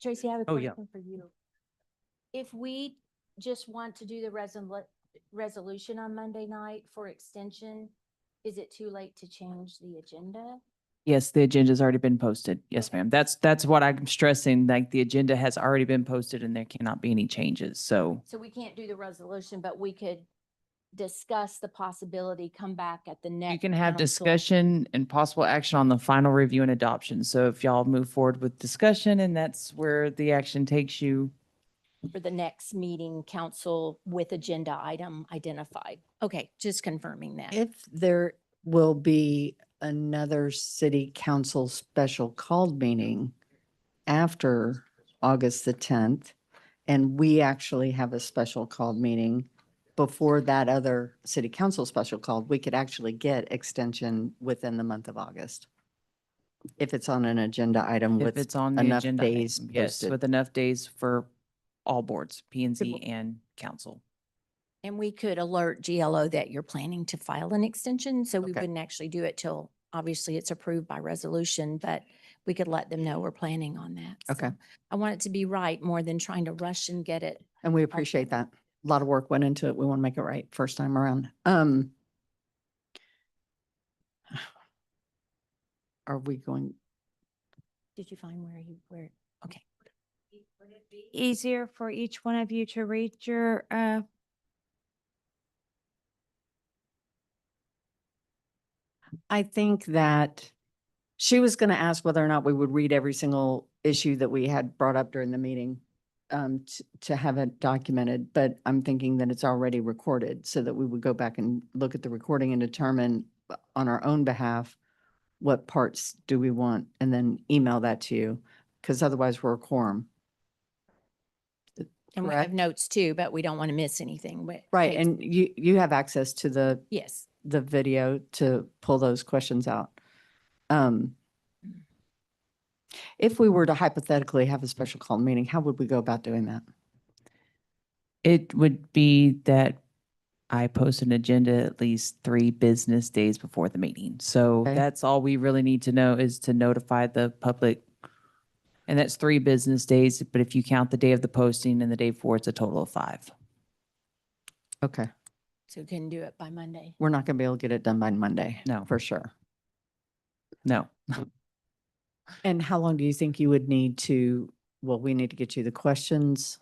S4: Tracy, I have a
S3: Oh, yeah.
S4: question for you. If we just want to do the resolution on Monday night for extension, is it too late to change the agenda?
S1: Yes, the agenda's already been posted. Yes, ma'am. That's what I'm stressing, like the agenda has already been posted and there cannot be any changes. So
S4: So we can't do the resolution, but we could discuss the possibility, come back at the next.
S1: you can have
S4: council
S1: discussion and possible action on the final review and adoption. So if y'all move forward with discussion and that's where the action takes you,
S4: For the next meeting, council with agenda item identified. Okay, just confirming that.
S2: If there will be another city council special called meeting after August the 10th, and we actually have a special called meeting before that other city council special called, we could actually get extension within the month of August. If it's on an agenda item
S1: if
S2: with
S1: it's on the
S2: enough
S1: agenda.
S2: days
S1: item, yes,
S2: posted.
S1: with enough days for all boards, P and Z and council.
S4: And we could alert GLO that you're planning to file an extension, so we
S2: Okay.
S4: wouldn't actually do it till, obviously, it's approved by resolution, but we could let them know we're planning on that.
S2: Okay.
S4: So I want it to be right more than trying to rush and get it.
S2: And we appreciate that. A lot of work went into it. We want to make it right first time around. Are we going,
S4: Did you find where, okay.
S9: Easier for each one of you to read your,
S2: I think that she was going to ask whether or not we would read every single issue that we had brought up during the meeting to have it documented, but I'm thinking that it's already recorded so that we would go back and look at the recording and determine on our own behalf what parts do we want and then email that to you, because otherwise we're a quorum.
S4: And we
S2: Correct.
S4: have notes too, but we don't want to miss anything.
S2: Right, and you have access to the
S4: Yes.
S2: video to pull those questions out. If we were to hypothetically have a special call meeting, how would we go about doing that?
S1: It would be that I post an agenda at least 3 business days before the meeting. So
S2: Okay.
S1: that's all we really need to know is to notify the public. And that's 3 business days, but if you count the day of the posting and the day before, it's a total of 5.
S2: Okay.
S4: So couldn't do it by Monday.
S2: We're not going to be able to get it done by Monday.
S1: No.
S2: For sure.
S1: No.
S2: And how long do you think you would need to, well, we need to get you the questions.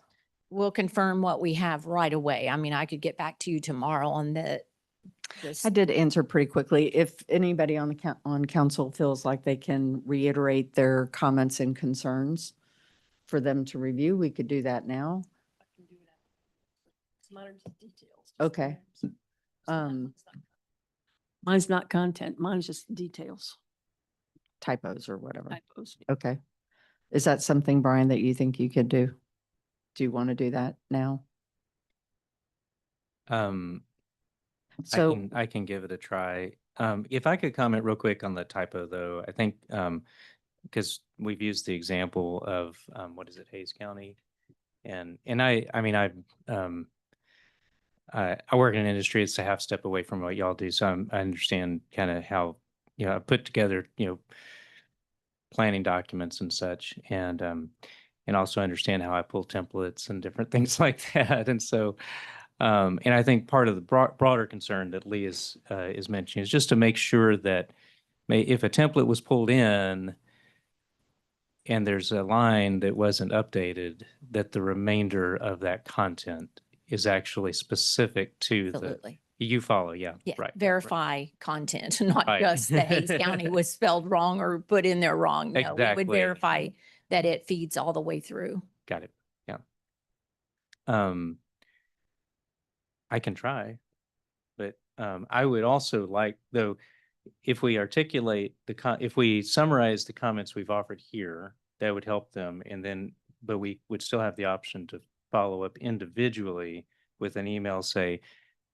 S4: We'll confirm what we have right away. I mean, I could get back to you tomorrow on this.
S2: I did answer pretty quickly. If anybody on the on council feels like they can reiterate their comments and concerns for them to review, we could do that now. Okay.
S7: Mine's not content. Mine's just details,
S2: Typos or whatever.
S7: typos.
S2: Okay. Is that something, Brian, that you think you could do? Do you want to do that now? So,
S3: I can give it a try. If I could comment real quick on the typo though, I think, because we've used the example of, what is it, Hayes County? And I mean, I work in an industry, it's a half step away from what y'all do. So I understand kind of how, I put together, planning documents and such, and also understand how I pull templates and different things like that. And so, and I think part of the broader concern that Lee is mentioning is just to make sure that if a template was pulled in and there's a line that wasn't updated, that the remainder of that content is actually specific to
S4: Absolutely.
S3: you follow, yeah,
S4: Yeah,
S3: right.
S4: verify content, not
S3: Right.
S4: just that Hayes County was spelled wrong or put in there wrong. No, we
S3: Exactly.
S4: would verify that it feeds all the way through.
S3: Got it. Yeah. I can try, but I would also like, though, if we articulate if we summarize the comments we've offered here, that would help them. And then, but we would still have the option to follow up individually with an email, say,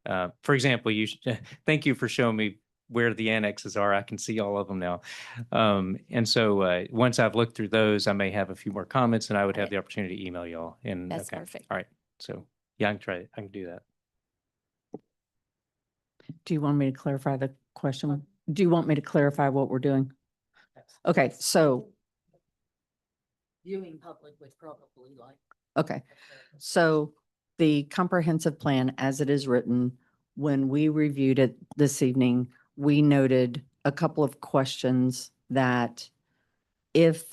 S3: for example, thank you for showing me where the annexes are. I can see all of them now. And so once I've looked through those, I may have a few more comments and I would have
S4: Right.
S3: the opportunity to email y'all. And
S4: That's
S3: okay.
S4: perfect.
S3: All right. So yeah, I can try it. I can do that.
S2: do you want me to clarify the question? Do you want me to clarify what we're doing? Okay, so,
S6: Viewing public would probably like.
S2: okay. So the comprehensive plan as it is written, when we reviewed it this evening, we noted a couple of questions that if,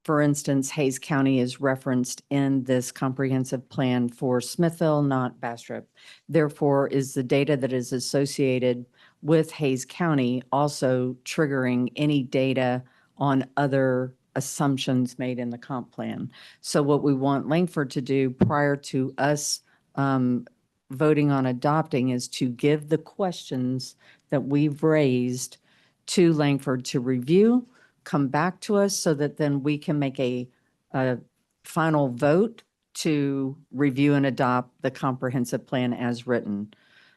S2: for instance, Hayes County is referenced in this comprehensive plan for Smithville, not Bastrop. Therefore, is the data that is associated with Hayes County also triggering any data on other assumptions made in the comp plan? So what we want Langford to do prior to us voting on adopting is to give the questions that we've raised to Langford to review, come back to us so that then we can make a final vote to review and adopt the comprehensive plan as written.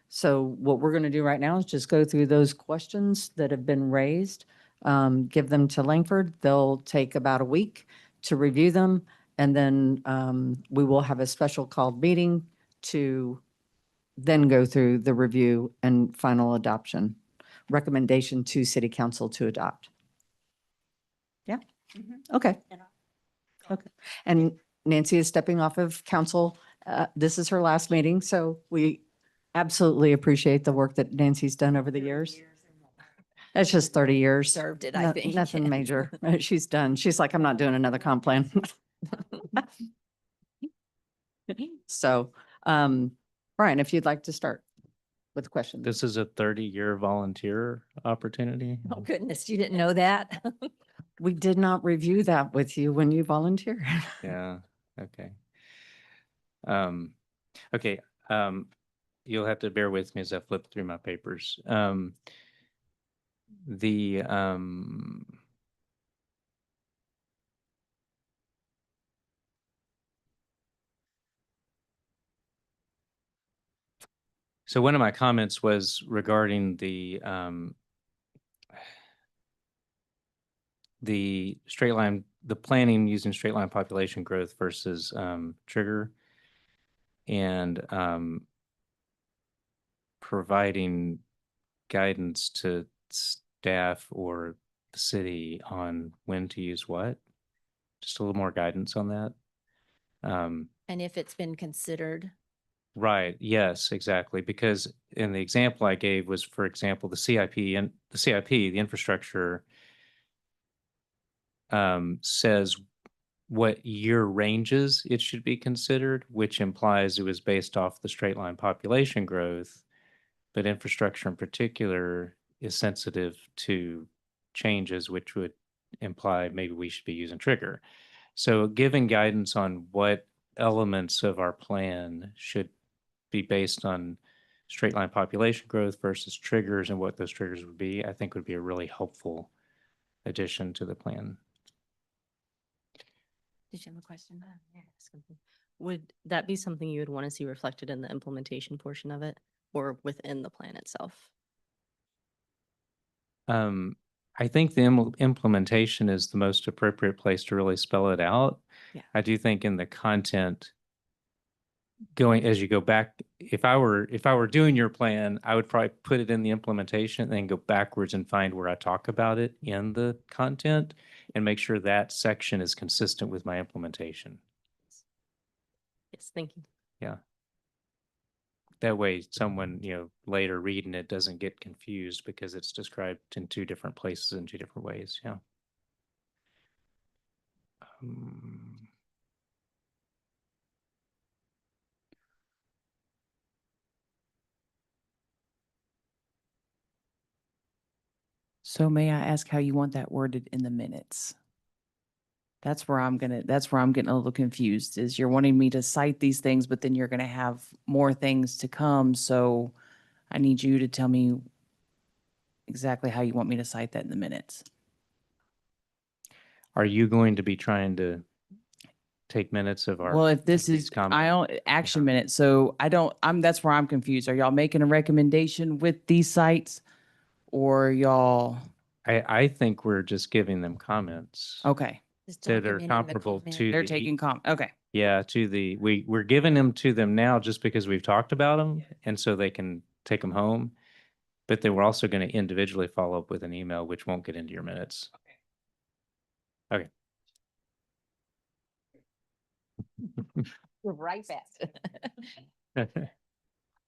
S2: So what we're going to do right now is just go through those questions that have been raised, give them to Langford. They'll take about a week to review them. And then we will have a special called meeting to then go through the review and final adoption. Recommendation to City Council to adopt. Yeah. Okay. Okay. And Nancy is stepping off of council. This is her last meeting, so we absolutely appreciate the work that Nancy's done over the years. That's just 30 years.
S4: Served it, I think.
S2: Nothing major. She's done. She's like, I'm not doing another comp plan. So, Brian, if you'd like to start with questions.
S3: This is a 30-year volunteer opportunity.
S4: Oh goodness, you didn't know that?
S2: We did not review that with you when you volunteered.
S3: Yeah. Okay. Okay. You'll have to bear with me as I flip through my papers. So one of my comments was regarding the straight line, the planning using straight line population growth versus trigger, and providing guidance to staff or the city on when to use what. Just a little more guidance on that.
S4: And if it's been considered
S3: Right, yes, exactly, because in the example I gave was, for example, the CIP and the CIP, the infrastructure says what year ranges it should be considered, which implies it was based off the straight line population growth, but infrastructure in particular is sensitive to changes, which would imply maybe we should be using trigger. So giving guidance on what elements of our plan should be based on straight line population growth versus triggers and what those triggers would be, I think would be a really helpful addition to the plan.
S4: Did you have a question?
S5: Would that be something you would want to see reflected in the implementation portion of it or within the plan itself?
S3: I think the implementation is the most appropriate place to really spell it out.
S4: Yeah.
S3: I do think in the content, going as you go back, if I were doing your plan, I would probably put it in the implementation and then go backwards and find where I talk about it in the content and make sure that section is consistent with my implementation.
S5: Yes, thank you.
S3: Yeah. That way someone, later reading it doesn't get confused because it's described in two different places in two different ways. Yeah.
S1: So may I ask how you want that worded in the minutes? That's where I'm getting a little confused, is you're wanting me to cite these things, but then you're gonna have more things to come, so I need you to tell me exactly how you want me to cite that in the minutes.
S3: Are you going to be trying to take minutes of our?
S1: Well, if this
S3: these
S1: is,
S3: comments?
S1: action minutes, so that's where I'm confused. Are y'all making a recommendation with these sites? Or y'all,
S3: I think we're just giving them comments
S1: okay,
S4: Just
S3: that are
S4: documenting the
S3: comparable
S4: comment.
S3: to
S1: they're
S3: the,
S1: taking okay.
S3: yeah, we're giving them to them now just because we've talked about them and so they can take them home. But then we're also going to individually follow up with an email, which won't get into your minutes. Okay.
S4: We're right back.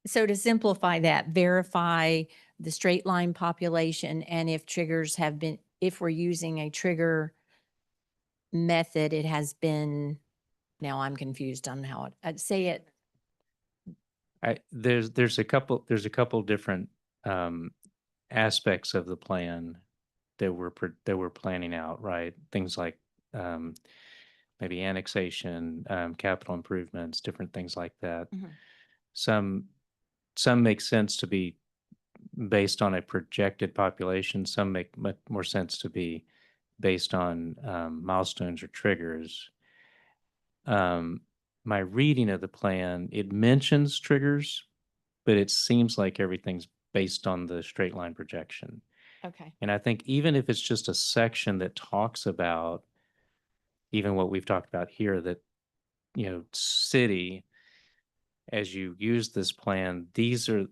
S4: So to simplify that, verify the straight line population and if triggers have been, if we're using a trigger method, it has been, now I'm confused on how I'd say it.
S3: There's a couple different aspects of the plan that we're planning out, right? Things like maybe annexation, capital improvements, different things like that.
S4: Mhm.
S3: Some make sense to be based on a projected population. Some make much more sense to be based on milestones or triggers. My reading of the plan, it mentions triggers, but it seems like everything's based on the straight line projection.
S4: Okay.
S3: And I think even if it's just a section that talks about even what we've talked about here, that, city, as you use this plan, these are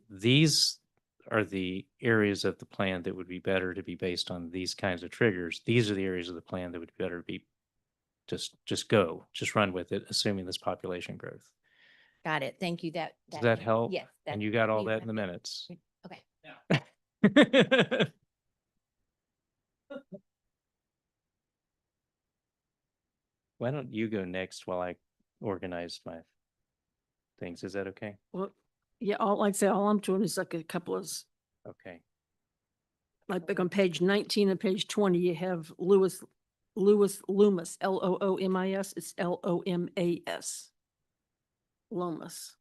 S3: the areas of the plan that would be better to be based on these kinds of triggers. These are the areas of the plan that would be better to be just run with it, assuming this population growth.
S4: Got it. Thank you.
S3: Does that help?
S4: Yes.
S3: And you got all
S4: you
S3: that in the
S4: have-
S3: minutes.
S4: Okay.
S3: Why don't you go next while I organize my things? Is that okay?
S7: Well, yeah, like I say, all I'm doing is like a couple of,
S3: Okay.
S7: like on page 19 and page 20, you have Loomis, Loomis, Loomis. It's Lomas. Lomas.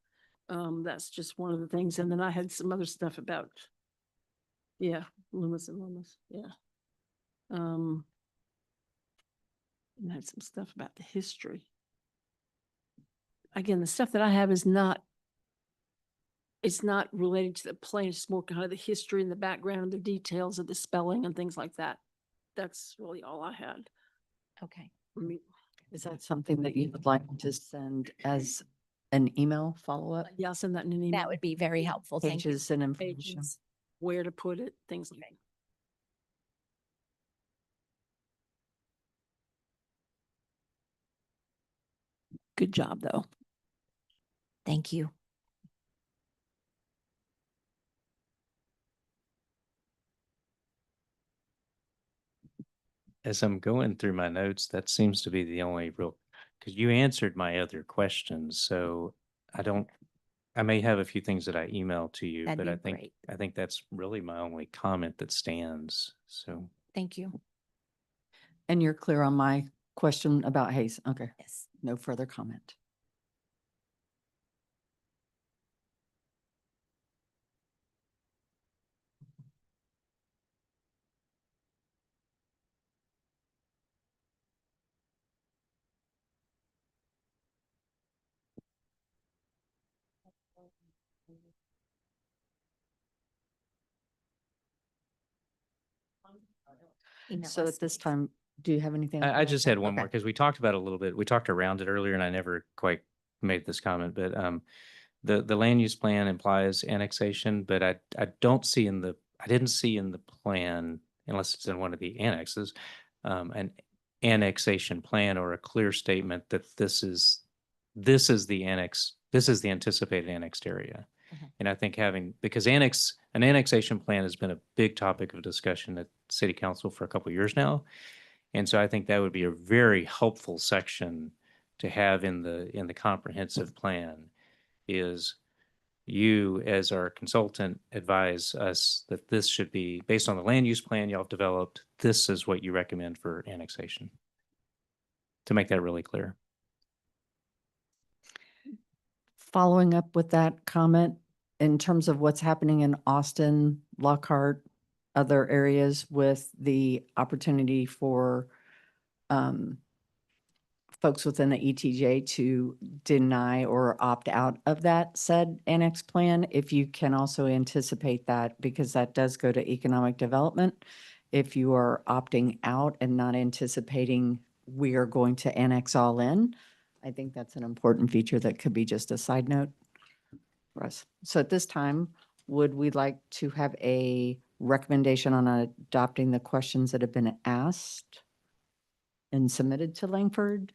S7: That's just one of the things. And then I had some other stuff about, yeah, Loomis and Loomis, yeah. And I had some stuff about the history. Again, the stuff that I have is not, it's not related to the plan, it's more kind of the history and the background, the details of the spelling and things like that. That's really all I had.
S4: Okay.
S7: I mean,
S2: Is that something that you would like to send as an email follow-up?
S7: yeah, I'll send that in an email.
S4: That would be very helpful. Thank you.
S2: Pages and information.
S7: Pages, where to put it, things like that. Good job, though.
S4: Thank you.
S3: as I'm going through my notes, that seems to be the only real, because you answered my other questions, so I may have a few things that I emailed to you,
S4: That'd
S3: but
S4: be great.
S3: I think that's really my only comment that stands, so.
S4: Thank you.
S2: And you're clear on my question about Hayes? Okay,
S4: Yes.
S2: no further comment.
S4: Email
S2: So
S4: us,
S2: at this
S4: please.
S2: time, do you have anything? else
S3: I
S2: you'd
S3: just
S2: like
S3: had
S2: to-
S3: one more,
S2: okay.
S3: because we talked about it a little bit. We talked around it earlier and I never quite made this comment, but the land use plan implies annexation, but I don't see I didn't see in the plan, unless it's in one of the annexes, an annexation plan or a clear statement that this is this is the anticipated annexed area.
S4: Mhm.
S3: And I think because an annexation plan has been a big topic of discussion at city council for a couple of years now. And so I think that would be a very helpful section to have in the comprehensive plan, is you as our consultant advise us that this should be based on the land use plan y'all have developed. This is what you recommend for annexation, to make that really clear.
S2: Following up with that comment, in terms of what's happening in Austin, Lockhart, other areas with the opportunity for folks within the ETJ to deny or opt out of that said annex plan, if you can also anticipate that, because that does go to economic development. If you are opting out and not anticipating we are going to annex all in, I think that's an important feature that could be just a side note for us. So at this time, would we like to have a recommendation on adopting the questions that have been asked and submitted to Langford?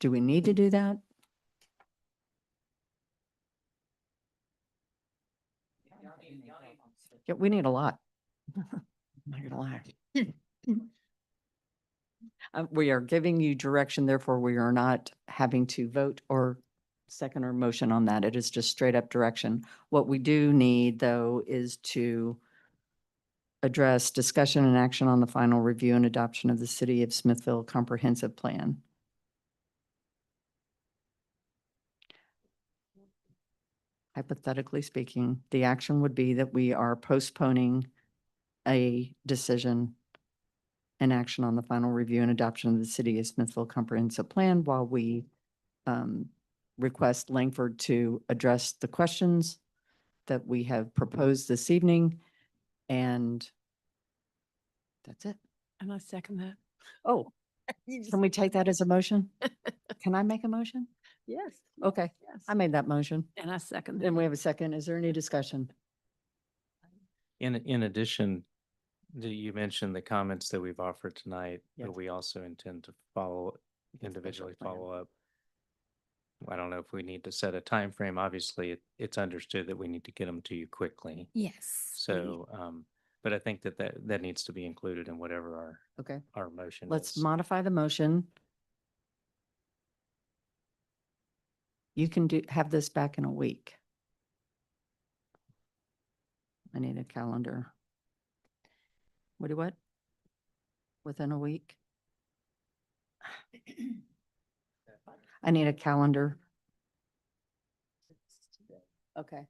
S2: Do we need to do that? Yeah, we need a lot. I'm not gonna lie. We are giving you direction, therefore we are not having to vote or second or motion on that. It is just straight up direction. What we do need, though, is to address discussion and action on the final review and adoption of the City of Smithville Comprehensive Plan. Hypothetically speaking, the action would be that we are postponing a decision and action on the final review and adoption of the City of Smithville Comprehensive Plan while we request Langford to address the questions that we have proposed this evening. And that's it.
S7: And I second that.
S2: Oh, can we take that as a motion? Can I make a motion?
S7: Yes.
S2: Okay,
S7: Yes.
S2: I made that motion.
S7: And I second
S2: And
S7: that.
S2: we have a second. Is there any discussion?
S3: In addition, you mentioned the comments that we've offered tonight,
S2: Yes.
S3: but we also intend to individually
S2: plan.
S3: follow up. I don't know if we need to set a time frame. Obviously, it's understood that we need to get them to you quickly.
S4: Yes.
S3: So, but I think that needs to be included in whatever
S2: Okay,
S3: our motion
S2: let's
S3: is.
S2: modify the motion. You can have this back in a week. I need a calendar. What? Within a week? I need a calendar. Okay.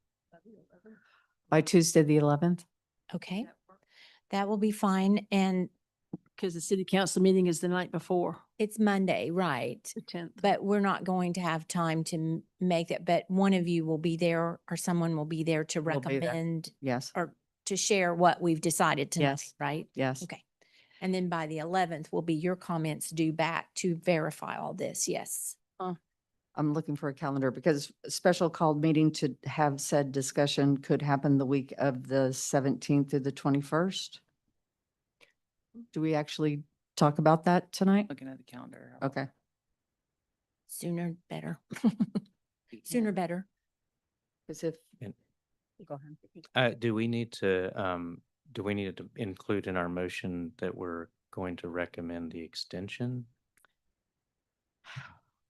S2: By Tuesday, the 11th?
S4: Okay. That will be fine. And
S7: Because the city council meeting is the night before,
S4: it's Monday, right?
S7: the 10th.
S4: But we're not going to have time to make that, but one of you will be there or someone will be there to
S2: Will be there.
S4: recommend
S2: Yes,
S4: or to share what we've decided tonight,
S2: Yes.
S4: right?
S2: yes.
S4: Okay. And then by the 11th will be your comments due back to verify all this. Yes.
S2: I'm looking for a calendar because a special called meeting to have said discussion could happen the week of the 17th through the 21st. Do we actually talk about that tonight?
S1: Looking at the calendar.
S2: Okay.
S4: Sooner, better. Sooner, better.
S2: Because if,
S3: And-
S2: go ahead.
S3: Do we need to include in our motion that we're going to recommend the extension?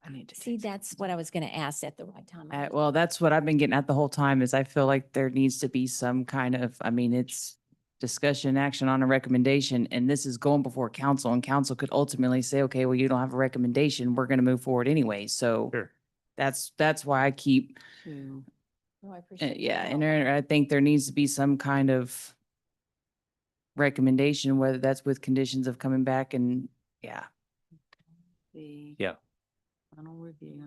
S6: I need to
S4: See,
S6: take some-
S4: that's what I was going to ask at the right time.
S1: Well, that's what I've been getting at the whole time is I feel like there needs to be some kind of, I mean, it's discussion, action on a recommendation, and this is going before council, and council could ultimately say, okay, well, you don't have a recommendation, we're going to move forward anyway. So
S3: Sure.
S1: that's why I keep,
S6: to-
S4: Oh, I appreciate
S1: yeah,
S4: your
S1: and
S4: help.
S1: I think there needs to be some kind of recommendation, whether that's with conditions of coming back and, yeah.
S6: The
S3: Yeah.
S6: final review.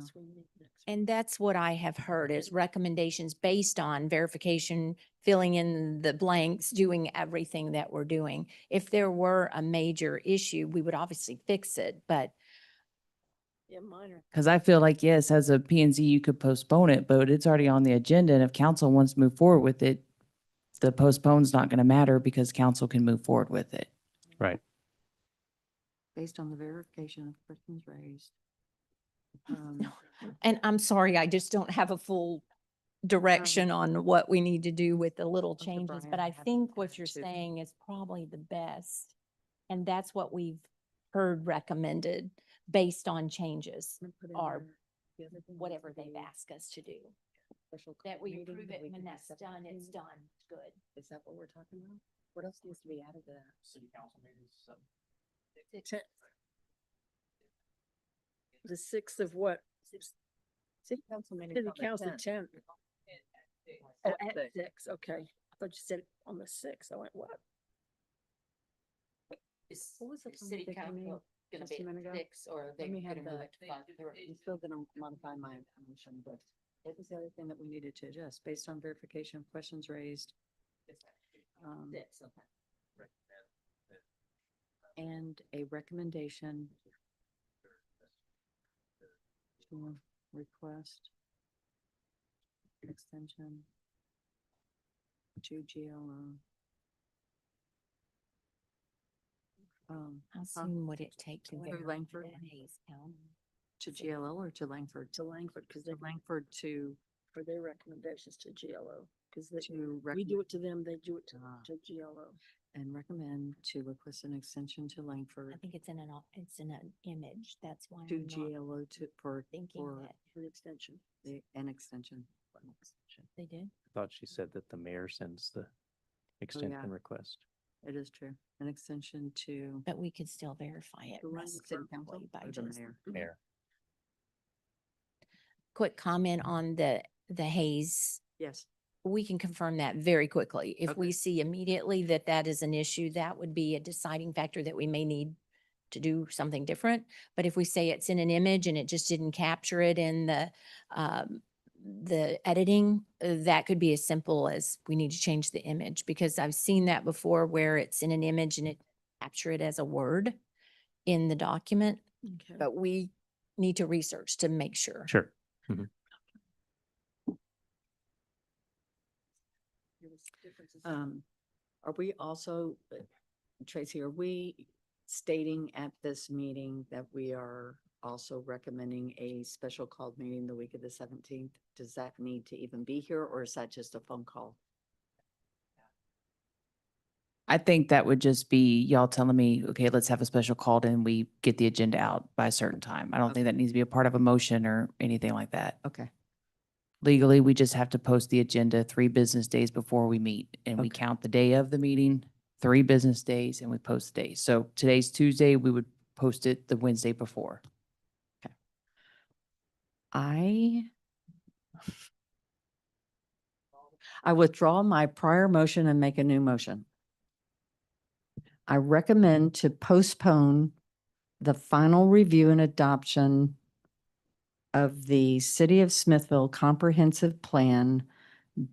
S4: And that's what I have heard is recommendations based on verification, filling in the blanks, doing everything that we're doing. If there were a major issue, we would obviously fix it, but
S7: Yeah, minor.
S1: Because I feel like, yes, as a P and Z, you could postpone it, but it's already on the agenda. And if council wants to move forward with it, the postpone's not going to matter because council can move forward with it.
S3: Right.
S6: Based on the verification of questions raised. Um,
S4: and I'm sorry, I just don't have a full direction on what we need to do with the little
S6: Dr.
S4: changes, but
S6: Brian,
S4: I
S6: have
S4: think
S6: it
S4: what you're
S6: to-
S4: saying is probably the best. And that's what we've heard recommended based on changes or whatever they've asked us to do. That we approve it and when that's done, it's done. Good.
S6: Is that what we're talking about? What else needs to be added to that?
S10: City council meetings.
S7: The 6th of what?
S6: City council meeting.
S7: City council 10th. Oh, at 6, okay. I thought you said on the 6th. I went, what? What was the
S2: city council
S7: gonna be at
S2: 6
S6: or they gonna move it to 5:30? I'm still gonna modify my motion, but what was the other thing that we needed to adjust based on verification of questions raised? Um, And a recommendation to request extension to GLO.
S4: How soon would it take to
S6: To
S4: verify
S6: Langford?
S4: that Hayes County?
S6: To GLO or to Langford?
S7: To Langford, because
S6: To
S7: they,
S6: Langford to,
S7: for their recommendations to GLO, because
S6: to.
S7: we do it to them, they do it
S6: Ah.
S7: to GLO.
S6: And recommend to request an extension to
S4: I
S6: Langford
S4: think it's in it's in an image. That's why
S6: to
S4: I'm not
S6: GLO to, for
S4: thinking
S6: for
S4: that
S7: For the extension.
S6: an extension.
S4: they did.
S3: I thought she said that the mayor sends the extension request.
S6: It is true. An extension to.
S4: But we could still verify it
S6: To run the city council
S4: respectfully by
S6: or the
S4: just.
S6: mayor?
S3: Mayor.
S4: Quick comment on the Hayes.
S6: Yes.
S4: We can confirm that very quickly. If
S6: Okay.
S4: we see immediately that that is an issue, that would be a deciding factor that we may need to do something different. But if we say it's in an image and it just didn't capture it in the editing, that could be as simple as we need to change the image because I've seen that before where it's in an image and it capture it as a word in the document,
S7: Okay.
S4: but we need to research to make sure.
S3: Sure.
S6: Are we also, Tracy, are we stating at this meeting that we are also recommending a special called meeting the week of the 17th? Does that need to even be here or is that just a phone call?
S1: I think that would just be y'all telling me, okay, let's have a special call and we get the agenda out by a certain time. I don't think that needs to be a part of a motion or anything like that.
S6: Okay.
S1: Legally, we just have to post the agenda 3 business days before we meet and we
S6: Okay.
S1: count the day of the meeting, 3 business days, and we post the day. So today's Tuesday, we would post it the Wednesday before.
S6: I withdraw my prior motion and make a new motion. I recommend to postpone the final review and adoption of the City of Smithville Comprehensive Plan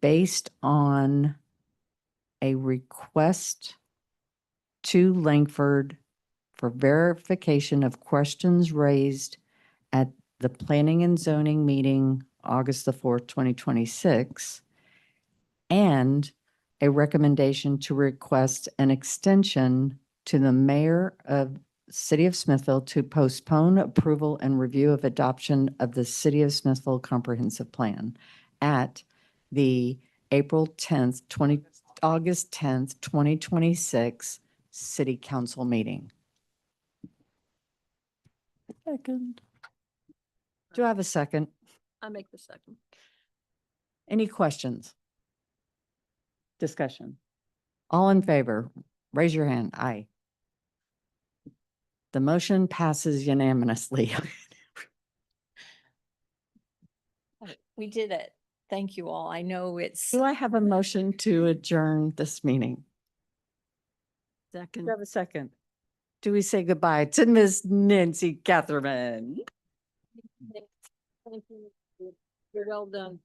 S6: based on a request to Langford for verification of questions raised at the Planning and Zoning meeting, August the 4th, 2026, and a recommendation to request an extension to the mayor of City of Smithville to postpone approval and review of adoption of the City of Smithville Comprehensive Plan at the August 10th, 2026 City Council meeting.
S2: Second. Do I have a second?
S7: I make the second.
S2: Any questions? Discussion? All in favor, raise your hand. Aye. The motion passes unanimously.
S4: We did it. Thank you all. I know it's.
S2: Do I have a motion to adjourn this meeting? Do
S7: Second.
S2: you have a second? Do we say goodbye to Miss Nancy Catherman?
S7: Thank you. You're well done.